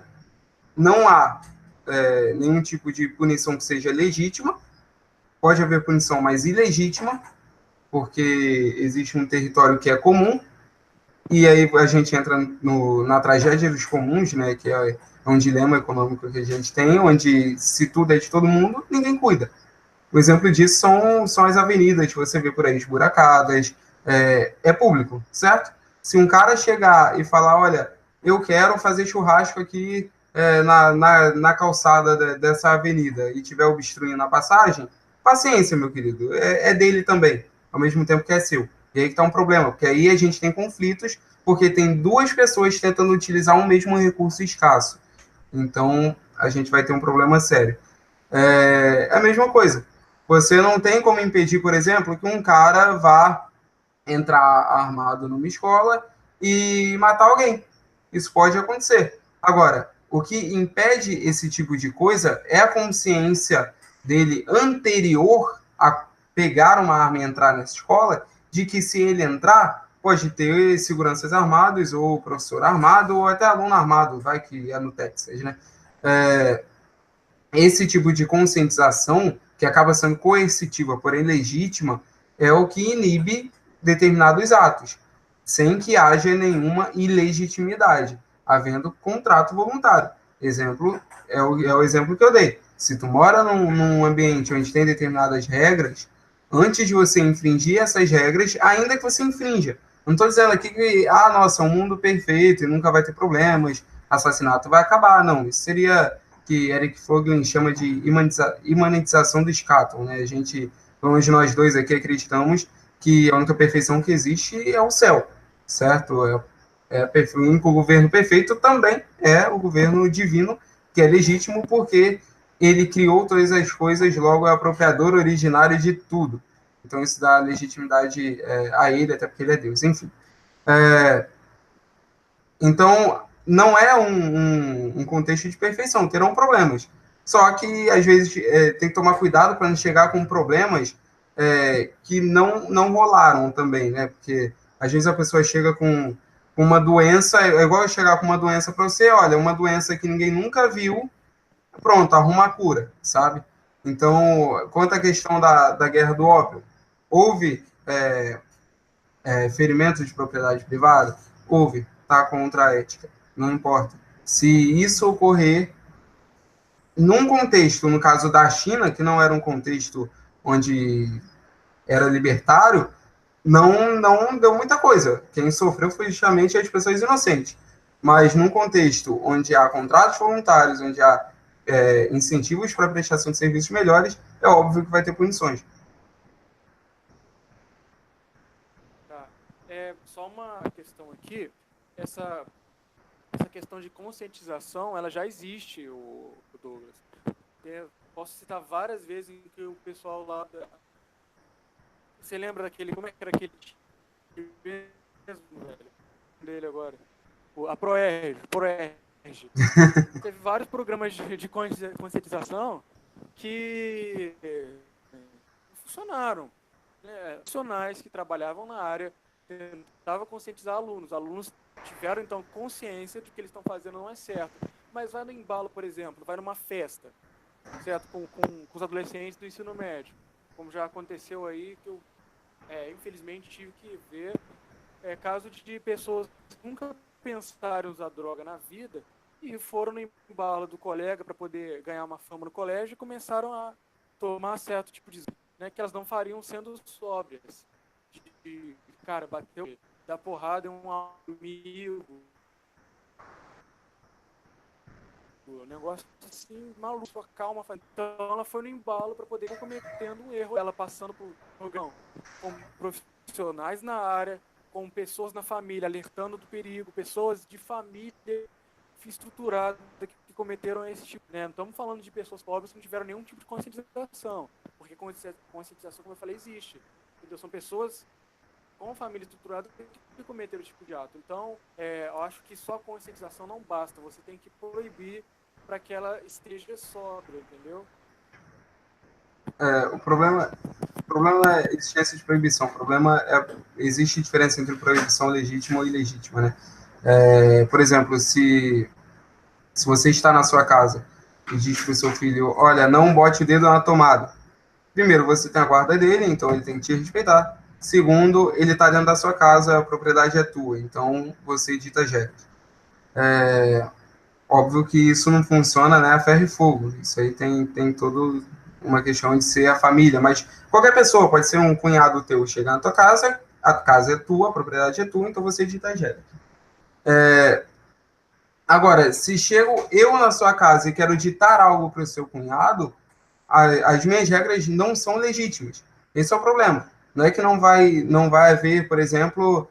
Não há nenhum tipo de punição que seja legítima, pode haver punição mais ilegítima, porque existe um território que é comum, e aí a gente entra na tragédia dos comuns, né, que é um dilema econômico que a gente tem, onde se tudo é de todo mundo, ninguém cuida. O exemplo disso são as avenidas que você vê por aí, esburacadas, público, certo? Se um cara chegar e falar, olha, eu quero fazer churrasco aqui na calçada dessa avenida e tiver obstruindo a passagem, paciência, meu querido, é dele também, ao mesmo tempo que é seu. E aí que está um problema, porque aí a gente tem conflitos, porque tem duas pessoas tentando utilizar um mesmo recurso escasso. Então, a gente vai ter um problema sério. É a mesma coisa. Você não tem como impedir, por exemplo, que um cara vá entrar armado numa escola e matar alguém. Isso pode acontecer. Agora, o que impede esse tipo de coisa é a consciência dele anterior a pegar uma arma e entrar nessa escola, de que se ele entrar, pode ter seguranças armados, ou professor armado, ou até aluno armado, vai que é no Texas, né? Esse tipo de conscientização, que acaba sendo coercitiva, porém legítima, é o que inibe determinados atos, sem que haja nenhuma ilegitimidade, havendo contrato voluntário. Exemplo é o exemplo que eu dei. Se tu mora num ambiente onde tem determinadas regras, antes de você infringir essas regras, ainda que você infrinja. Não estou dizendo aqui que, nossa, é um mundo perfeito e nunca vai ter problemas, assassinato vai acabar. Não, isso seria que Eric Voegelin chama de imanentização do escatom, né? A gente, pelo menos nós dois aqui, acreditamos que a única perfeição que existe é o céu, certo? O único governo perfeito também é o governo divino, que é legítimo porque ele criou todas as coisas, logo é apropriador originário de tudo. Então isso dá legitimidade a ele, até porque ele é Deus. Enfim. Então, não é um contexto de perfeição, terão problemas. Só que, às vezes, tem que tomar cuidado para não chegar com problemas que não rolaram também, né? Porque, às vezes, a pessoa chega com uma doença, é igual chegar com uma doença para você, olha, uma doença que ninguém nunca viu, pronto, arruma a cura, sabe? Então, quanto à questão da guerra do ópio, houve ferimento de propriedade privada? Houve, tá contra a ética, não importa. Se isso ocorrer num contexto, no caso da China, que não era um contexto onde era libertário, não deu muita coisa. Quem sofreu foi justamente as pessoas inocentes. Mas num contexto onde há contratos voluntários, onde há incentivos para a prestação de serviços melhores, é óbvio que vai ter punições. Tá. Só uma questão aqui. Essa questão de conscientização, ela já existe, o Douglas. Posso citar várias vezes em que o pessoal lá Você lembra daquele... Como é que era aquele mesmo, velho? Dele agora. A Proerg. Teve vários programas de conscientização que funcionaram. Profissionais que trabalhavam na área tentavam conscientizar alunos. Alunos tiveram, então, consciência de que eles estão fazendo não é certo. Mas vai no embalo, por exemplo, vai numa festa, certo? Com os adolescentes do ensino médio. Como já aconteceu aí, que eu, infelizmente, tive que ver caso de pessoas que nunca pensaram em usar droga na vida e foram no embalo do colega para poder ganhar uma fama no colégio e começaram a tomar certo tipo de... né, que elas não fariam sendo sóbrias. Cara, bateu, dar porrada em um amigo, um negócio assim, maluco, sua calma. Então ela foi no embalo para poder cometendo um erro. Ela passando por com profissionais na área, com pessoas na família, alertando do perigo, pessoas de família estruturada que cometeram esse tipo, né? Não estamos falando de pessoas pobres que não tiveram nenhum tipo de conscientização, porque conscientização, como eu falei, existe. Então são pessoas com família estruturada que cometeram esse tipo de ato. Então, eu acho que só conscientização não basta. Você tem que proibir para que ela esteja sóbria, entendeu? O problema não é a existência de proibição. O problema é existe diferença entre proibição legítima e ilegítima, né? Por exemplo, se você está na sua casa e diz para o seu filho, olha, não bote o dedo na tomada. Primeiro, você tem a guarda dele, então ele tem que te respeitar. Segundo, ele está dentro da sua casa, a propriedade é tua, então você dita as regras. Óbvio que isso não funciona, né, a ferro e fogo. Isso aí tem todo uma questão de ser a família, mas qualquer pessoa, pode ser um cunhado teu, chegar na tua casa, a casa é tua, a propriedade é tua, então você dita as regras. Agora, se chego eu na sua casa e quero ditar algo para o seu cunhado, as minhas regras não são legítimas. Esse é o problema. Não é que não vai haver, por exemplo,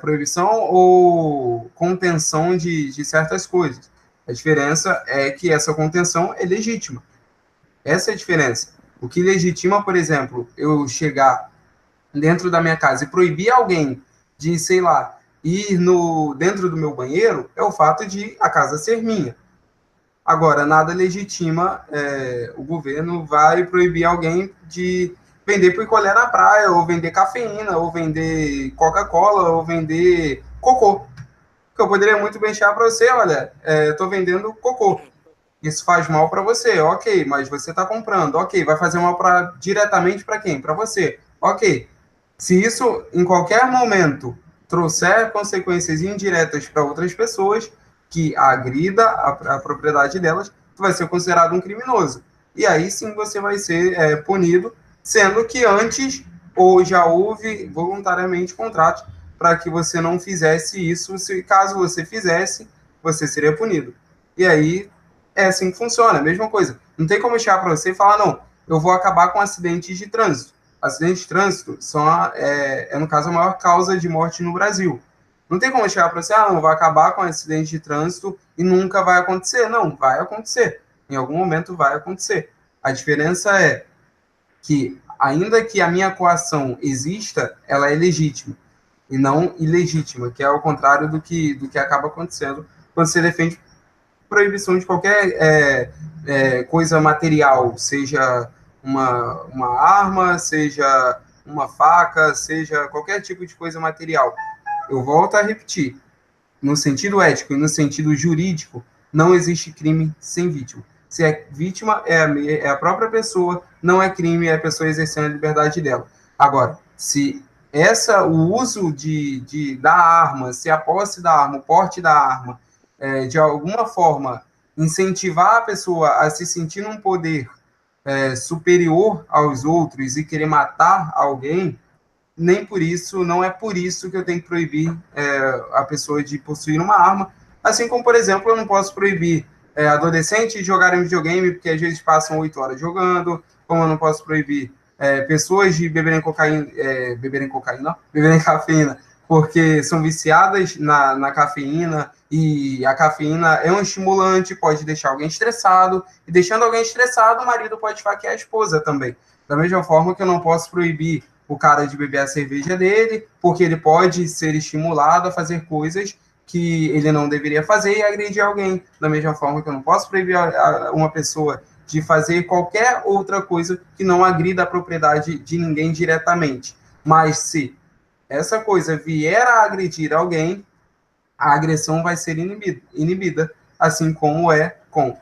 proibição ou contenção de certas coisas. A diferença é que essa contenção é legítima. Essa é a diferença. O que legitima, por exemplo, eu chegar dentro da minha casa e proibir alguém de, sei lá, ir dentro do meu banheiro é o fato de a casa ser minha. Agora, nada legitima o governo vai proibir alguém de vender picolé na praia, ou vender cafeína, ou vender Coca-Cola, ou vender cocô. Porque eu poderia muito bem chegar para você, olha, eu estou vendendo cocô. Isso faz mal para você, ok, mas você está comprando, ok, vai fazer mal diretamente para quem? Para você, ok. Se isso, em qualquer momento, trouxer consequências indiretas para outras pessoas, que agrida a propriedade delas, tu vai ser considerado um criminoso. E aí sim você vai ser punido, sendo que antes ou já houve voluntariamente contratos para que você não fizesse isso. Se caso você fizesse, você seria punido. E aí é assim que funciona, a mesma coisa. Não tem como chegar para você e falar, não, eu vou acabar com acidentes de trânsito. Acidentes de trânsito são, no caso, a maior causa de morte no Brasil. Não tem como chegar para você, não, vai acabar com acidente de trânsito e nunca vai acontecer. Não, vai acontecer. Em algum momento vai acontecer. A diferença é que, ainda que a minha coação exista, ela é legítima e não ilegítima, que é ao contrário do que acaba acontecendo quando você defende proibição de qualquer coisa material, seja uma arma, seja uma faca, seja qualquer tipo de coisa material. Eu volto a repetir, no sentido ético e no sentido jurídico, não existe crime sem vítima. Se é vítima, é a própria pessoa, não é crime, é a pessoa exercendo a liberdade dela. Agora, se o uso da arma, se a posse da arma, o porte da arma, de alguma forma incentivar a pessoa a se sentir num poder superior aos outros e querer matar alguém, nem por isso, não é por isso que eu tenho que proibir a pessoa de possuir uma arma, assim como, por exemplo, eu não posso proibir adolescentes de jogarem videogame, porque às vezes passam 8 horas jogando, como eu não posso proibir pessoas de beberem beberem cafeína, porque são viciadas na cafeína, e a cafeína é um estimulante, pode deixar alguém estressado, e deixando alguém estressado, o marido pode esfaquear a esposa também. Da mesma forma que eu não posso proibir o cara de beber a cerveja dele, porque ele pode ser estimulado a fazer coisas que ele não deveria fazer e agredir alguém. Da mesma forma que eu não posso proibir uma pessoa de fazer qualquer outra coisa que não agrida a propriedade de ninguém diretamente. Mas se essa coisa vier a agredir alguém, a agressão vai ser inibida, assim como é com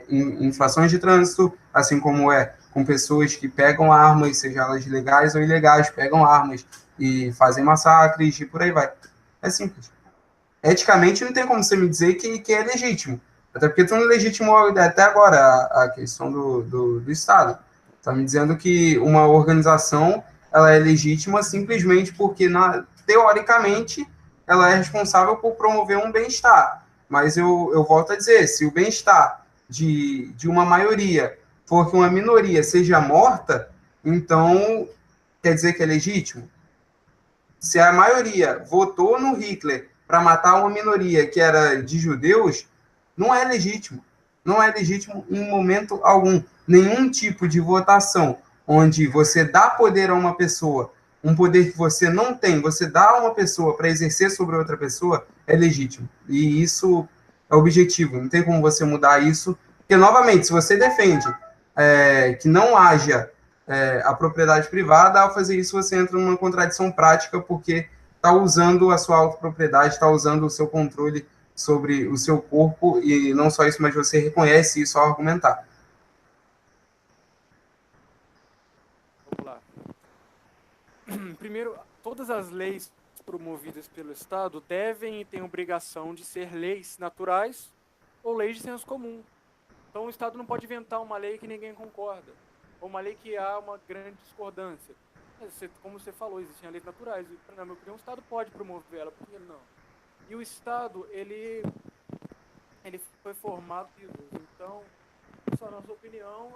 infrações de trânsito, assim como é com pessoas que pegam armas, sejam elas legais ou ilegais, pegam armas e fazem massacres e por aí vai. É simples. Eticamente, não tem como você me dizer que é legítimo. Até porque tu não legitimou até agora a questão do Estado. Está me dizendo que uma organização ela é legítima simplesmente porque, teoricamente, ela é responsável por promover um bem-estar. Mas eu volto a dizer, se o bem-estar de uma maioria for que uma minoria seja morta, então quer dizer que é legítimo? Se a maioria votou no Hitler para matar uma minoria que era de judeus, não é legítimo. Não é legítimo em momento algum. Nenhum tipo de votação onde você dá poder a uma pessoa, um poder que você não tem, você dá a uma pessoa para exercer sobre outra pessoa, é legítimo. E isso é objetivo. Não tem como você mudar isso. Porque, novamente, se você defende que não haja a propriedade privada, ao fazer isso você entra numa contradição prática, porque está usando a sua autopropriedade, está usando o seu controle sobre o seu corpo, e não só isso, mas você reconhece isso ao argumentar. Vamos lá. Primeiro, todas as leis promovidas pelo Estado devem e têm obrigação de ser leis naturais ou leis de senso comum. Então, o Estado não pode inventar uma lei que ninguém concorda, ou uma lei que há uma grande discordância. Como você falou, existem leis naturais, e, na minha opinião, o Estado pode promover ela, por que não? E o Estado, ele foi formado, então, só na sua opinião,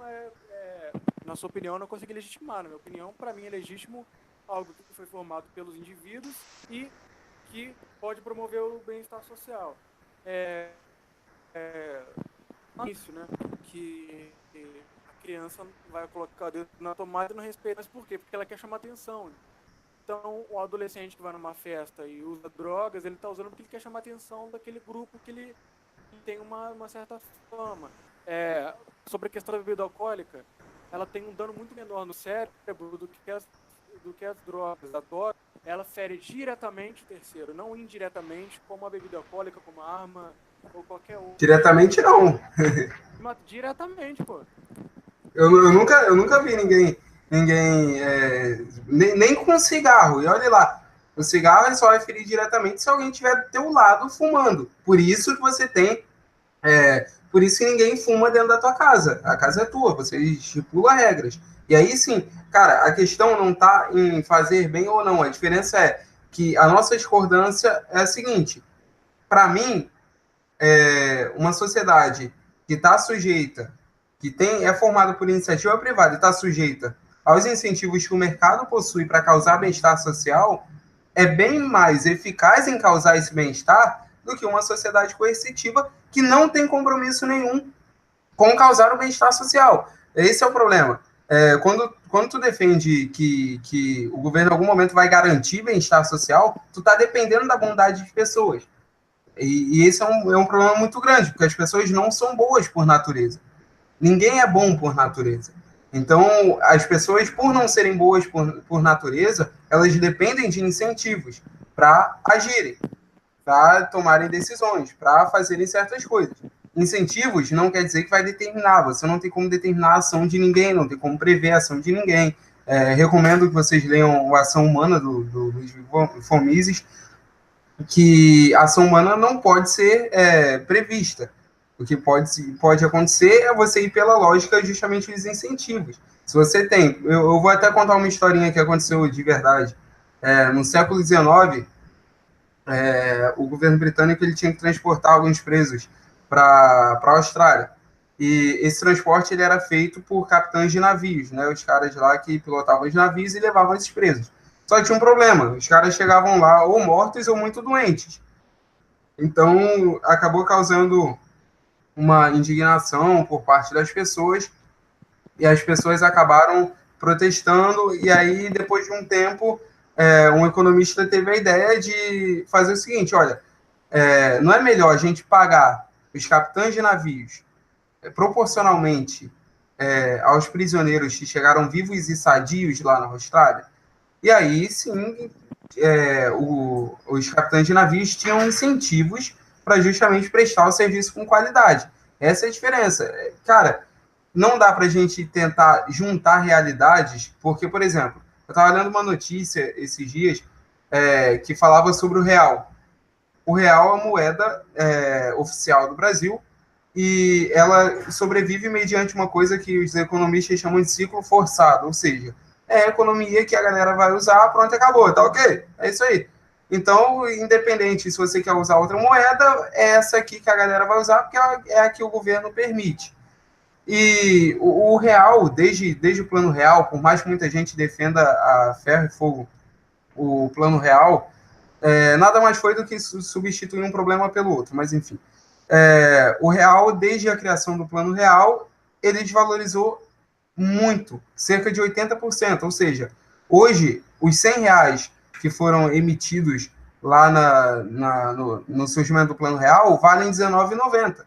na sua opinião, eu não consegui legitimar. Na minha opinião, para mim é legítimo algo que foi formado pelos indivíduos e que pode promover o bem-estar social. Isso, né? Que a criança vai colocar o dedo na tomada e não respeita. Mas por quê? Porque ela quer chamar atenção. Então, o adolescente que vai numa festa e usa drogas, ele está usando porque ele quer chamar atenção daquele grupo que ele tem uma certa fama. Sobre a questão da bebida alcoólica, ela tem um dano muito menor no cérebro do que as drogas. A droga, ela fere diretamente o terceiro, não indiretamente, como a bebida alcoólica, como a arma ou qualquer outra. Diretamente não. Diretamente, pô. Eu nunca vi ninguém nem com cigarro. E olha lá, o cigarro ele só vai ferir diretamente se alguém estiver do teu lado fumando. Por isso que você tem... por isso que ninguém fuma dentro da tua casa. A casa é tua, você estipula regras. E aí sim, cara, a questão não está em fazer bem ou não. A diferença é que a nossa discordância é a seguinte. Para mim, uma sociedade que está sujeita, é formada por iniciativa privada e está sujeita aos incentivos que o mercado possui para causar bem-estar social, é bem mais eficaz em causar esse bem-estar do que uma sociedade coercitiva que não tem compromisso nenhum com causar o bem-estar social. Esse é o problema. Quando tu defende que o governo em algum momento vai garantir bem-estar social, tu está dependendo da bondade de pessoas. E esse é um problema muito grande, porque as pessoas não são boas por natureza. Ninguém é bom por natureza. Então, as pessoas, por não serem boas por natureza, elas dependem de incentivos para agirem, para tomarem decisões, para fazerem certas coisas. Incentivos não quer dizer que vai determinar, você não tem como determinar a ação de ninguém, não tem como prever a ação de ninguém. Recomendo que vocês leiam a Ação Humana, do Luiz von Mises, que a ação humana não pode ser prevista. O que pode acontecer é você ir pela lógica justamente dos incentivos. Se você tem... Eu vou até contar uma historinha que aconteceu de verdade. No século XIX, o governo britânico ele tinha que transportar alguns presos para a Austrália. E esse transporte ele era feito por capitães de navios, né? Os caras lá que pilotavam os navios e levavam esses presos. Só que tinha um problema, os caras chegavam lá ou mortos ou muito doentes. Então, acabou causando uma indignação por parte das pessoas, e as pessoas acabaram protestando, e aí, depois de um tempo, um economista teve a ideia de fazer o seguinte, olha, não é melhor a gente pagar os capitães de navios proporcionalmente aos prisioneiros que chegaram vivos e sadios lá na Austrália? E aí, sim, os capitães de navios tinham incentivos para justamente prestar o serviço com qualidade. Essa é a diferença. Cara, não dá para a gente tentar juntar realidades, porque, por exemplo, eu estava lendo uma notícia esses dias que falava sobre o real. O real é a moeda oficial do Brasil, e ela sobrevive mediante uma coisa que os economistas chamam de ciclo forçado, ou seja, é a economia que a galera vai usar, pronto, acabou, tá ok? É isso aí. Então, independente se você quer usar outra moeda, é essa aqui que a galera vai usar, porque é a que o governo permite. E o real, desde o plano real, por mais que muita gente defenda a ferro e fogo o plano real, nada mais foi do que substituir um problema pelo outro, mas enfim. O real, desde a criação do plano real, ele desvalorizou muito, cerca de 80%, ou seja, hoje, os R$ 100 que foram emitidos lá no surgimento do plano real valem R$19,90.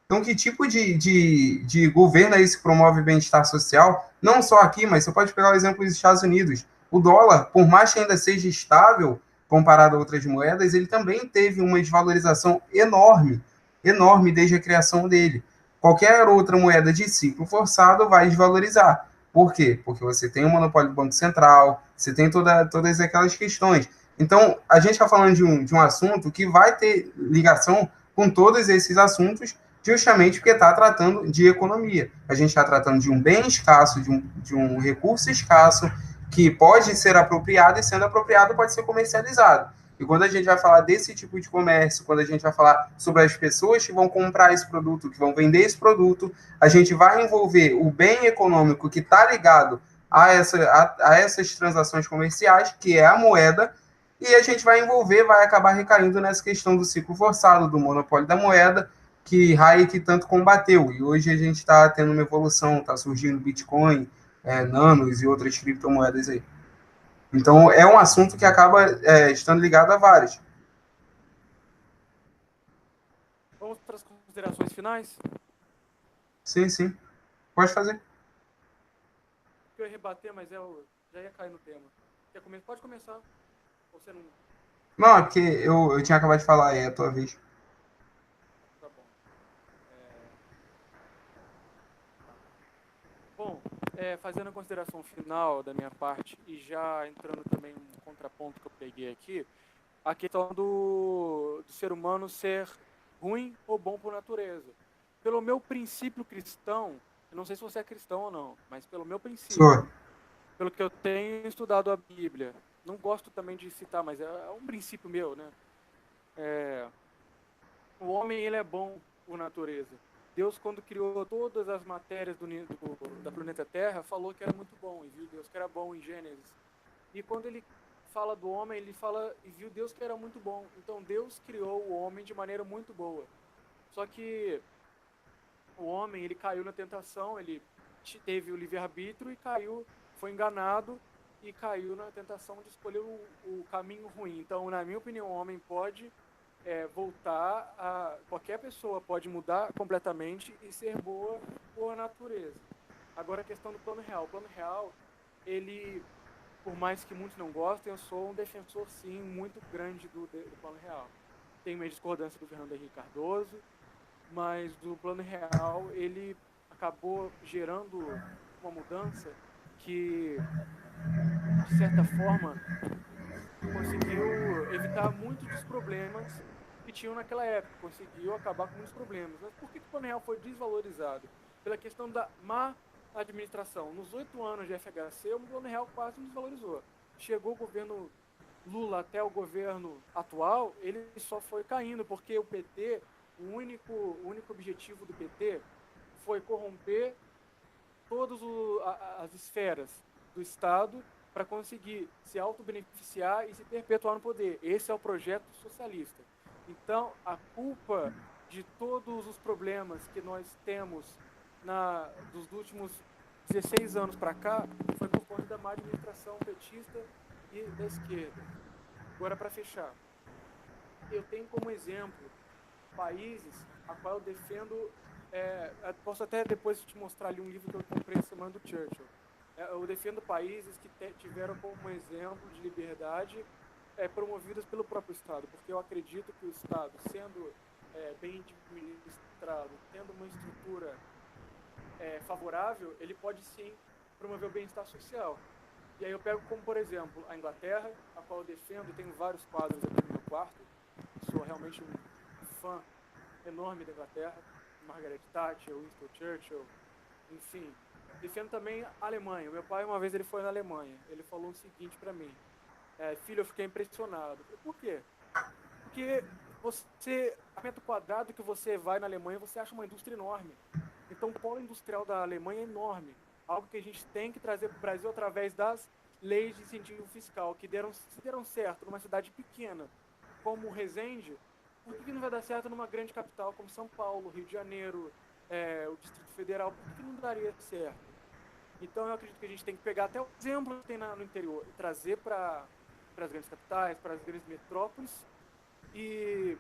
Então, que tipo de governo é esse que promove bem-estar social? Não só aqui, mas você pode pegar o exemplo dos Estados Unidos. O dólar, por mais que ainda seja estável comparado a outras moedas, ele também teve uma desvalorização enorme, enorme desde a criação dele. Qualquer outra moeda de ciclo forçado vai desvalorizar. Por quê? Porque você tem o monopólio do Banco Central, você tem todas aquelas questões. Então, a gente está falando de um assunto que vai ter ligação com todos esses assuntos, justamente porque está tratando de economia. A gente está tratando de um bem escasso, de um recurso escasso, que pode ser apropriado e, sendo apropriado, pode ser comercializado. E quando a gente vai falar desse tipo de comércio, quando a gente vai falar sobre as pessoas que vão comprar esse produto, que vão vender esse produto, a gente vai envolver o bem econômico que está ligado a essas transações comerciais, que é a moeda, e a gente vai envolver, vai acabar recaindo nessa questão do ciclo forçado, do monopólio da moeda, que Hayek tanto combateu. E hoje a gente está tendo uma evolução, está surgindo Bitcoin, nanos e outras criptomoedas aí. Então, é um assunto que acaba estando ligado a vários. Vamos para as considerações finais? Sim, sim. Pode fazer. Eu ia rebater, mas eu já ia cair no tema. Pode começar. Você não... Não, é porque eu tinha acabado de falar, é a tua vez. Tá bom. Tá. Bom, fazendo a consideração final da minha parte e já entrando também um contraponto que eu peguei aqui, a questão do ser humano ser ruim ou bom por natureza. Pelo meu princípio cristão, eu não sei se você é cristão ou não, mas pelo meu princípio, Sou. pelo que eu tenho estudado a Bíblia, não gosto também de citar, mas é um princípio meu, né? O homem, ele é bom por natureza. Deus, quando criou todas as matérias da planeta Terra, falou que era muito bom, e viu Deus que era bom em Gênesis. E quando ele fala do homem, ele fala e viu Deus que era muito bom. Então Deus criou o homem de maneira muito boa. Só que o homem, ele caiu na tentação, ele teve o livre-arbítrio e caiu, foi enganado e caiu na tentação de escolher o caminho ruim. Então, na minha opinião, o homem pode voltar a... Qualquer pessoa pode mudar completamente e ser boa por natureza. Agora, a questão do plano real. O plano real, ele, por mais que muitos não gostem, eu sou um defensor, sim, muito grande do plano real. Tenho minha discordância do Fernando Henrique Cardoso, mas do plano real, ele acabou gerando uma mudança que, de certa forma, conseguiu evitar muitos dos problemas que tinham naquela época, conseguiu acabar com muitos problemas. Mas por que o plano real foi desvalorizado? Pela questão da má administração. Nos 8 anos de FHC, o plano real quase não desvalorizou. Chegou o governo Lula até o governo atual, ele só foi caindo, porque o PT, o único objetivo do PT foi corromper todas as esferas do Estado para conseguir se auto-beneficiar e se perpetuar no poder. Esse é o projeto socialista. Então, a culpa de todos os problemas que nós temos dos últimos 16 anos para cá foi por conta da má administração petista e da esquerda. Agora, para fechar, eu tenho como exemplo países a qual eu defendo. Posso até depois te mostrar ali um livro que eu comprei semana do Churchill. Eu defendo países que tiveram como exemplo de liberdade promovidas pelo próprio Estado, porque eu acredito que o Estado, sendo bem administrado, tendo uma estrutura favorável, ele pode sim promover o bem-estar social. E aí eu pego como, por exemplo, a Inglaterra, a qual eu defendo, tenho vários quadros aqui no meu quarto, sou realmente um fã enorme da Inglaterra, Margaret Thatcher, Winston Churchill, enfim. Defendo também a Alemanha. Meu pai, uma vez, ele foi na Alemanha. Ele falou o seguinte para mim: filho, eu fiquei impressionado. Por quê? Porque a metro quadrado que você vai na Alemanha, você acha uma indústria enorme. Então, o polo industrial da Alemanha é enorme. Algo que a gente tem que trazer para o Brasil através das leis de incentivo fiscal, que se deram certo numa cidade pequena como Resende, por que não vai dar certo numa grande capital como São Paulo, Rio de Janeiro, o Distrito Federal? Por que não daria certo? Então, eu acredito que a gente tem que pegar até o exemplo que tem no interior e trazer para as grandes capitais, para as grandes metrópoles e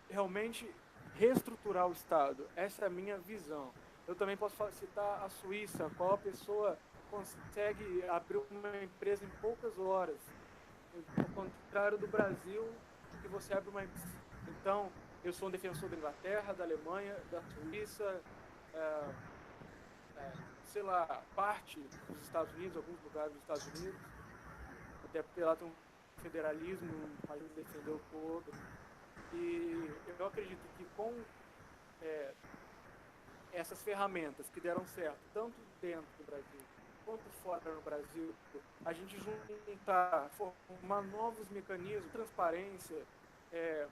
realmente reestruturar o Estado. Essa é a minha visão. Eu também posso citar a Suíça, qual a pessoa consegue abrir uma empresa em poucas horas, ao contrário do Brasil, que você abre uma empresa. Então, eu sou um defensor da Inglaterra, da Alemanha, da Suíça, sei lá, parte dos Estados Unidos, alguns lugares dos Estados Unidos, até porque lá tem um federalismo, um país defendeu todo. E eu acredito que com essas ferramentas que deram certo, tanto dentro do Brasil quanto fora do Brasil, a gente juntar, formar novos mecanismos de transparência,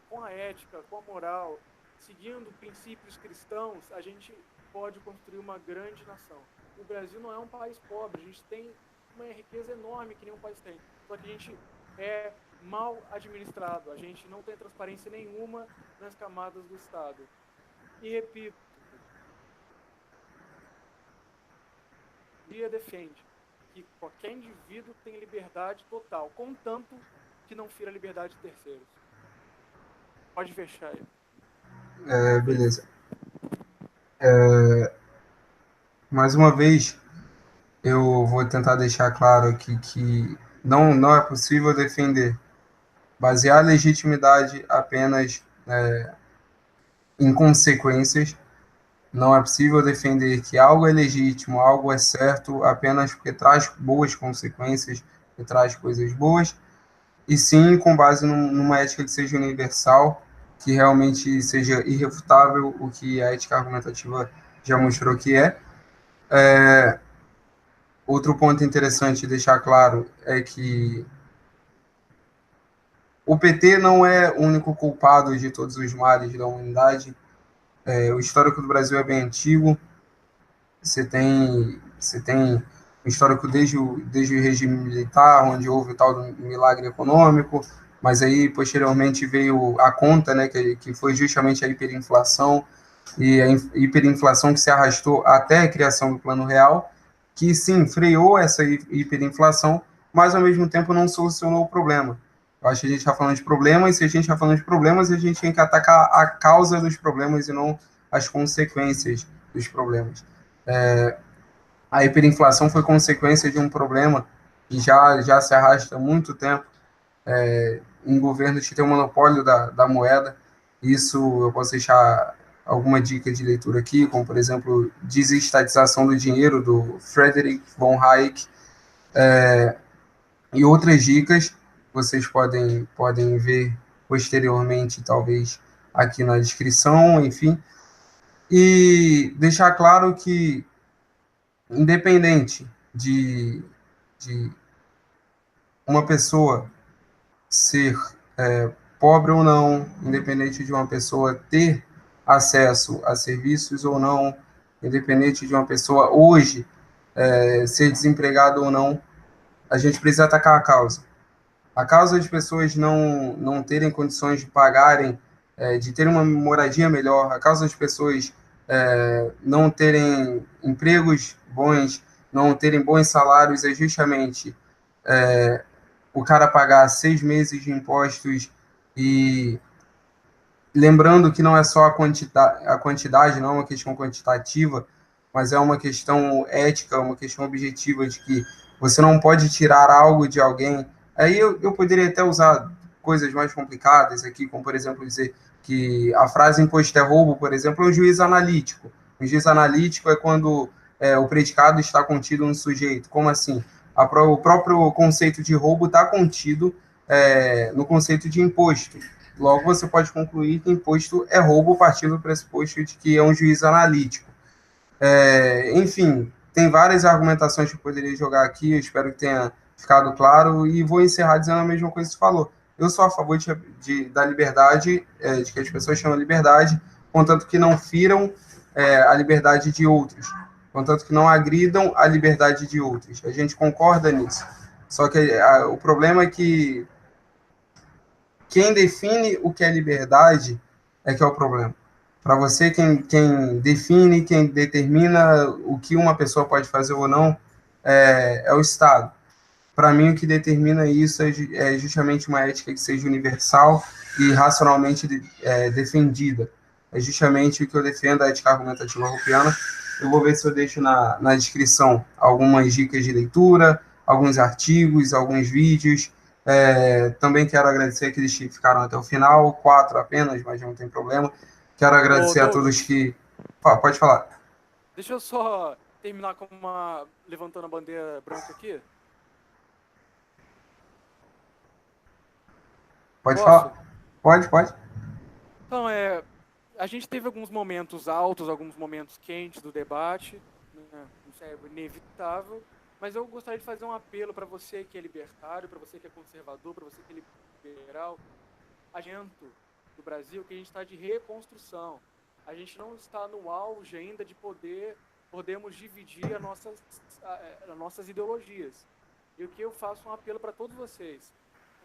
com a ética, com a moral, seguindo princípios cristãos, a gente pode construir uma grande nação. O Brasil não é um país pobre, a gente tem uma riqueza enorme que nenhum país tem, só que a gente é mal administrado, a gente não tem transparência nenhuma nas camadas do Estado. E repito, a defende que qualquer indivíduo tem liberdade total, contanto que não fira a liberdade de terceiros. Pode fechar aí. Beleza. Mais uma vez, eu vou tentar deixar claro aqui que não é possível defender, basear a legitimidade apenas em consequências. Não é possível defender que algo é legítimo, algo é certo, apenas porque traz boas consequências, que traz coisas boas, e sim com base numa ética que seja universal, que realmente seja irrefutável, o que a ética argumentativa já mostrou que é. Outro ponto interessante de deixar claro é que o PT não é o único culpado de todos os males da humanidade. O histórico do Brasil é bem antigo. Você tem um histórico desde o regime militar, onde houve o tal do milagre econômico, mas aí posteriormente veio a conta, né, que foi justamente a hiperinflação, e a hiperinflação que se arrastou até a criação do Plano Real, que sim, freou essa hiperinflação, mas ao mesmo tempo não solucionou o problema. Eu acho que a gente está falando de problemas, e se a gente está falando de problemas, a gente tem que atacar a causa dos problemas e não as consequências dos problemas. A hiperinflação foi consequência de um problema que já se arrasta há muito tempo, em governos que têm o monopólio da moeda. Isso eu posso deixar alguma dica de leitura aqui, como, por exemplo, Desestatização do Dinheiro, do Friedrich von Hayek, e outras dicas vocês podem ver posteriormente, talvez, aqui na descrição, enfim. E deixar claro que, independente de uma pessoa ser pobre ou não, independente de uma pessoa ter acesso a serviços ou não, independente de uma pessoa hoje ser desempregado ou não, a gente precisa atacar a causa. A causa de pessoas não terem condições de pagarem, de terem uma moradia melhor, a causa de pessoas não terem empregos bons, não terem bons salários, é justamente o cara pagar 6 meses de impostos, e lembrando que não é só a quantidade, não é uma questão quantitativa, mas é uma questão ética, uma questão objetiva de que você não pode tirar algo de alguém. Aí eu poderia até usar coisas mais complicadas aqui, como, por exemplo, dizer que a frase imposto é roubo, por exemplo, é um juízo analítico. Um juízo analítico é quando o predicado está contido no sujeito. Como assim? O próprio conceito de roubo está contido no conceito de imposto. Logo, você pode concluir que imposto é roubo partindo do pressuposto de que é um juiz analítico. Enfim, tem várias argumentações que eu poderia jogar aqui, eu espero que tenha ficado claro, e vou encerrar dizendo a mesma coisa que você falou. Eu sou a favor da liberdade, de que as pessoas tenham liberdade, contanto que não firam a liberdade de outros, contanto que não agridam a liberdade de outros. A gente concorda nisso. Só que o problema é que quem define o que é liberdade é que é o problema. Para você, quem define, quem determina o que uma pessoa pode fazer ou não é o Estado. Para mim, o que determina isso é justamente uma ética que seja universal e racionalmente defendida. É justamente o que eu defendo, a ética argumentativa rupiana. Eu vou ver se eu deixo na descrição algumas dicas de leitura, alguns artigos, alguns vídeos. Também quero agradecer aqueles que ficaram até o final, 4 apenas, mas não tem problema. Quero agradecer a todos que... Pode falar. Deixa eu só terminar levantando a bandeira branca aqui. Pode falar? Pode. Então, a gente teve alguns momentos altos, alguns momentos quentes do debate, né? Isso é inevitável, mas eu gostaria de fazer um apelo para você que é libertário, para você que é conservador, para você que é liberal, agente do Brasil, que a gente está de reconstrução. A gente não está no auge ainda de podemos dividir as nossas ideologias. E o que eu faço é um apelo para todos vocês.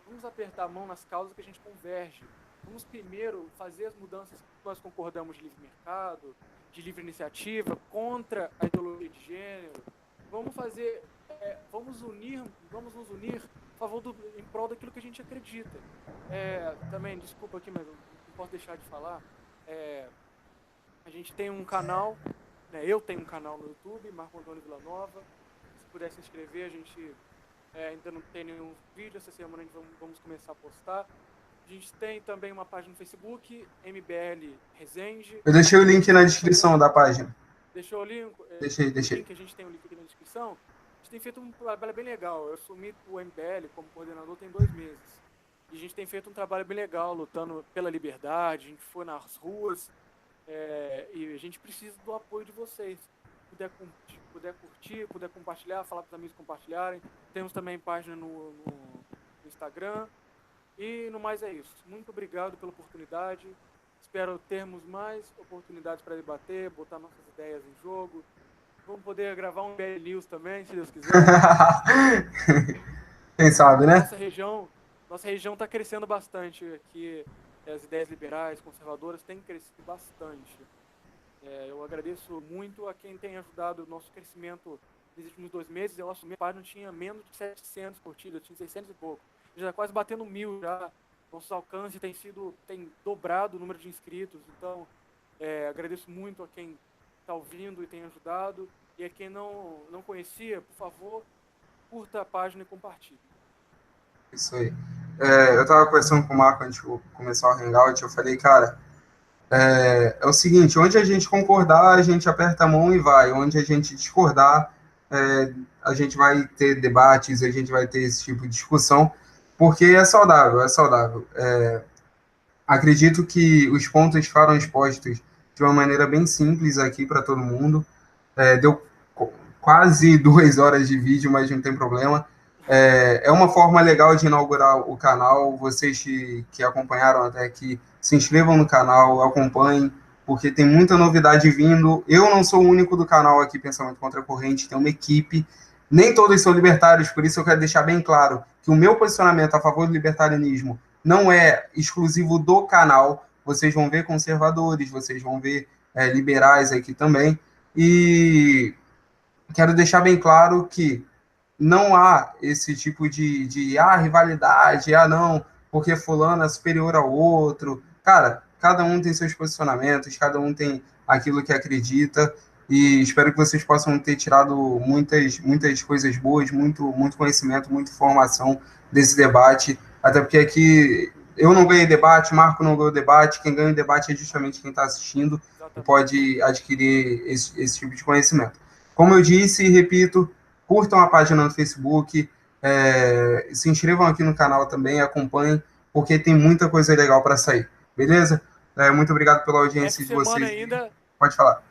Vamos apertar a mão nas causas que a gente converge. Vamos primeiro fazer as mudanças que nós concordamos de livre mercado, de livre iniciativa, contra a ideologia de gênero. Vamos nos unir em prol daquilo que a gente acredita. Também, desculpa aqui, mas eu não posso deixar de falar. A gente tem um canal, né, eu tenho um canal no YouTube, Marco Antônio Villanova. Se puder se inscrever, a gente ainda não tem nenhum vídeo, essa semana a gente vamos começar a postar. A gente tem também uma página no Facebook, MBL Resende. Eu deixei o link na descrição da página. Deixou o link? Deixei. A gente tem o link aqui na descrição. A gente tem feito um trabalho bem legal. Eu assumi o MBL como coordenador tem 2 meses. E a gente tem feito um trabalho bem legal, lutando pela liberdade. A gente foi nas ruas. E a gente precisa do apoio de vocês. Puder curtir, puder compartilhar, falar para os amigos compartilharem. Temos também página no Instagram. E no mais é isso. Muito obrigado pela oportunidade. Espero termos mais oportunidades para debater, botar nossas ideias em jogo. Vamos poder gravar um BL News também, se Deus quiser. Quem sabe, né? Nossa região está crescendo bastante aqui. As ideias liberais, conservadoras têm crescido bastante. Eu agradeço muito a quem tem ajudado o nosso crescimento nesses últimos 2 meses. Eu assumi a página, tinha menos de 700 curtidas, tinha 600 e pouco. Já quase batendo 1000 já. Nossos alcances tem dobrado o número de inscritos. Então, agradeço muito a quem está ouvindo e tem ajudado. E a quem não conhecia, por favor, curta a página e compartilhe. Isso aí. Eu estava conversando com o Marco antes de começar o Hangout. Eu falei, cara, é o seguinte: onde a gente concordar, a gente aperta a mão e vai. Onde a gente discordar, a gente vai ter debates, a gente vai ter esse tipo de discussão. Porque é saudável. Acredito que os pontos foram expostos de uma maneira bem simples aqui para todo mundo. Deu quase 2 horas de vídeo, mas não tem problema. É uma forma legal de inaugurar o canal. Vocês que acompanharam até aqui, se inscrevam no canal, acompanhem, porque tem muita novidade vindo. Eu não sou o único do canal aqui, Pensamento Contra a Corrente, tem uma equipe. Nem todos são libertários, por isso eu quero deixar bem claro que o meu posicionamento a favor do libertarianismo não é exclusivo do canal. Vocês vão ver conservadores, vocês vão ver liberais aqui também. E quero deixar bem claro que não há esse tipo de rivalidade, não, porque fulano é superior ao outro. Cara, cada um tem seus posicionamentos, cada um tem aquilo que acredita. E espero que vocês possam ter tirado muitas coisas boas, muito conhecimento, muita informação desse debate. Até porque aqui eu não ganhei debate, Marco não ganhou debate. Quem ganha o debate é justamente quem está assistindo e pode adquirir esse tipo de conhecimento. Como eu disse e repito, curtam a página no Facebook, se inscrevam aqui no canal também, acompanhem, porque tem muita coisa legal para sair. Beleza? Muito obrigado pela audiência de vocês. Pode falar.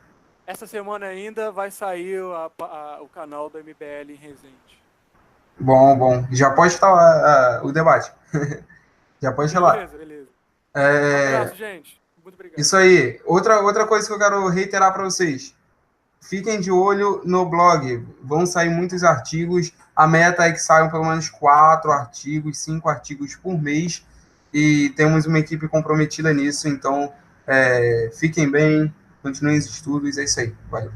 Essa semana ainda vai sair o canal do MBL em Resende. Bom. Já pode falar o debate. Já pode falar. Beleza. Um abraço, gente. Muito obrigado. Isso aí. Outra coisa que eu quero reiterar para vocês. Fiquem de olho no blog. Vão sair muitos artigos. A meta é que saiam pelo menos 4 artigos, 5 artigos por mês. E temos uma equipe comprometida nisso. Então, fiquem bem. Continuem os estudos. É isso aí. Valeu.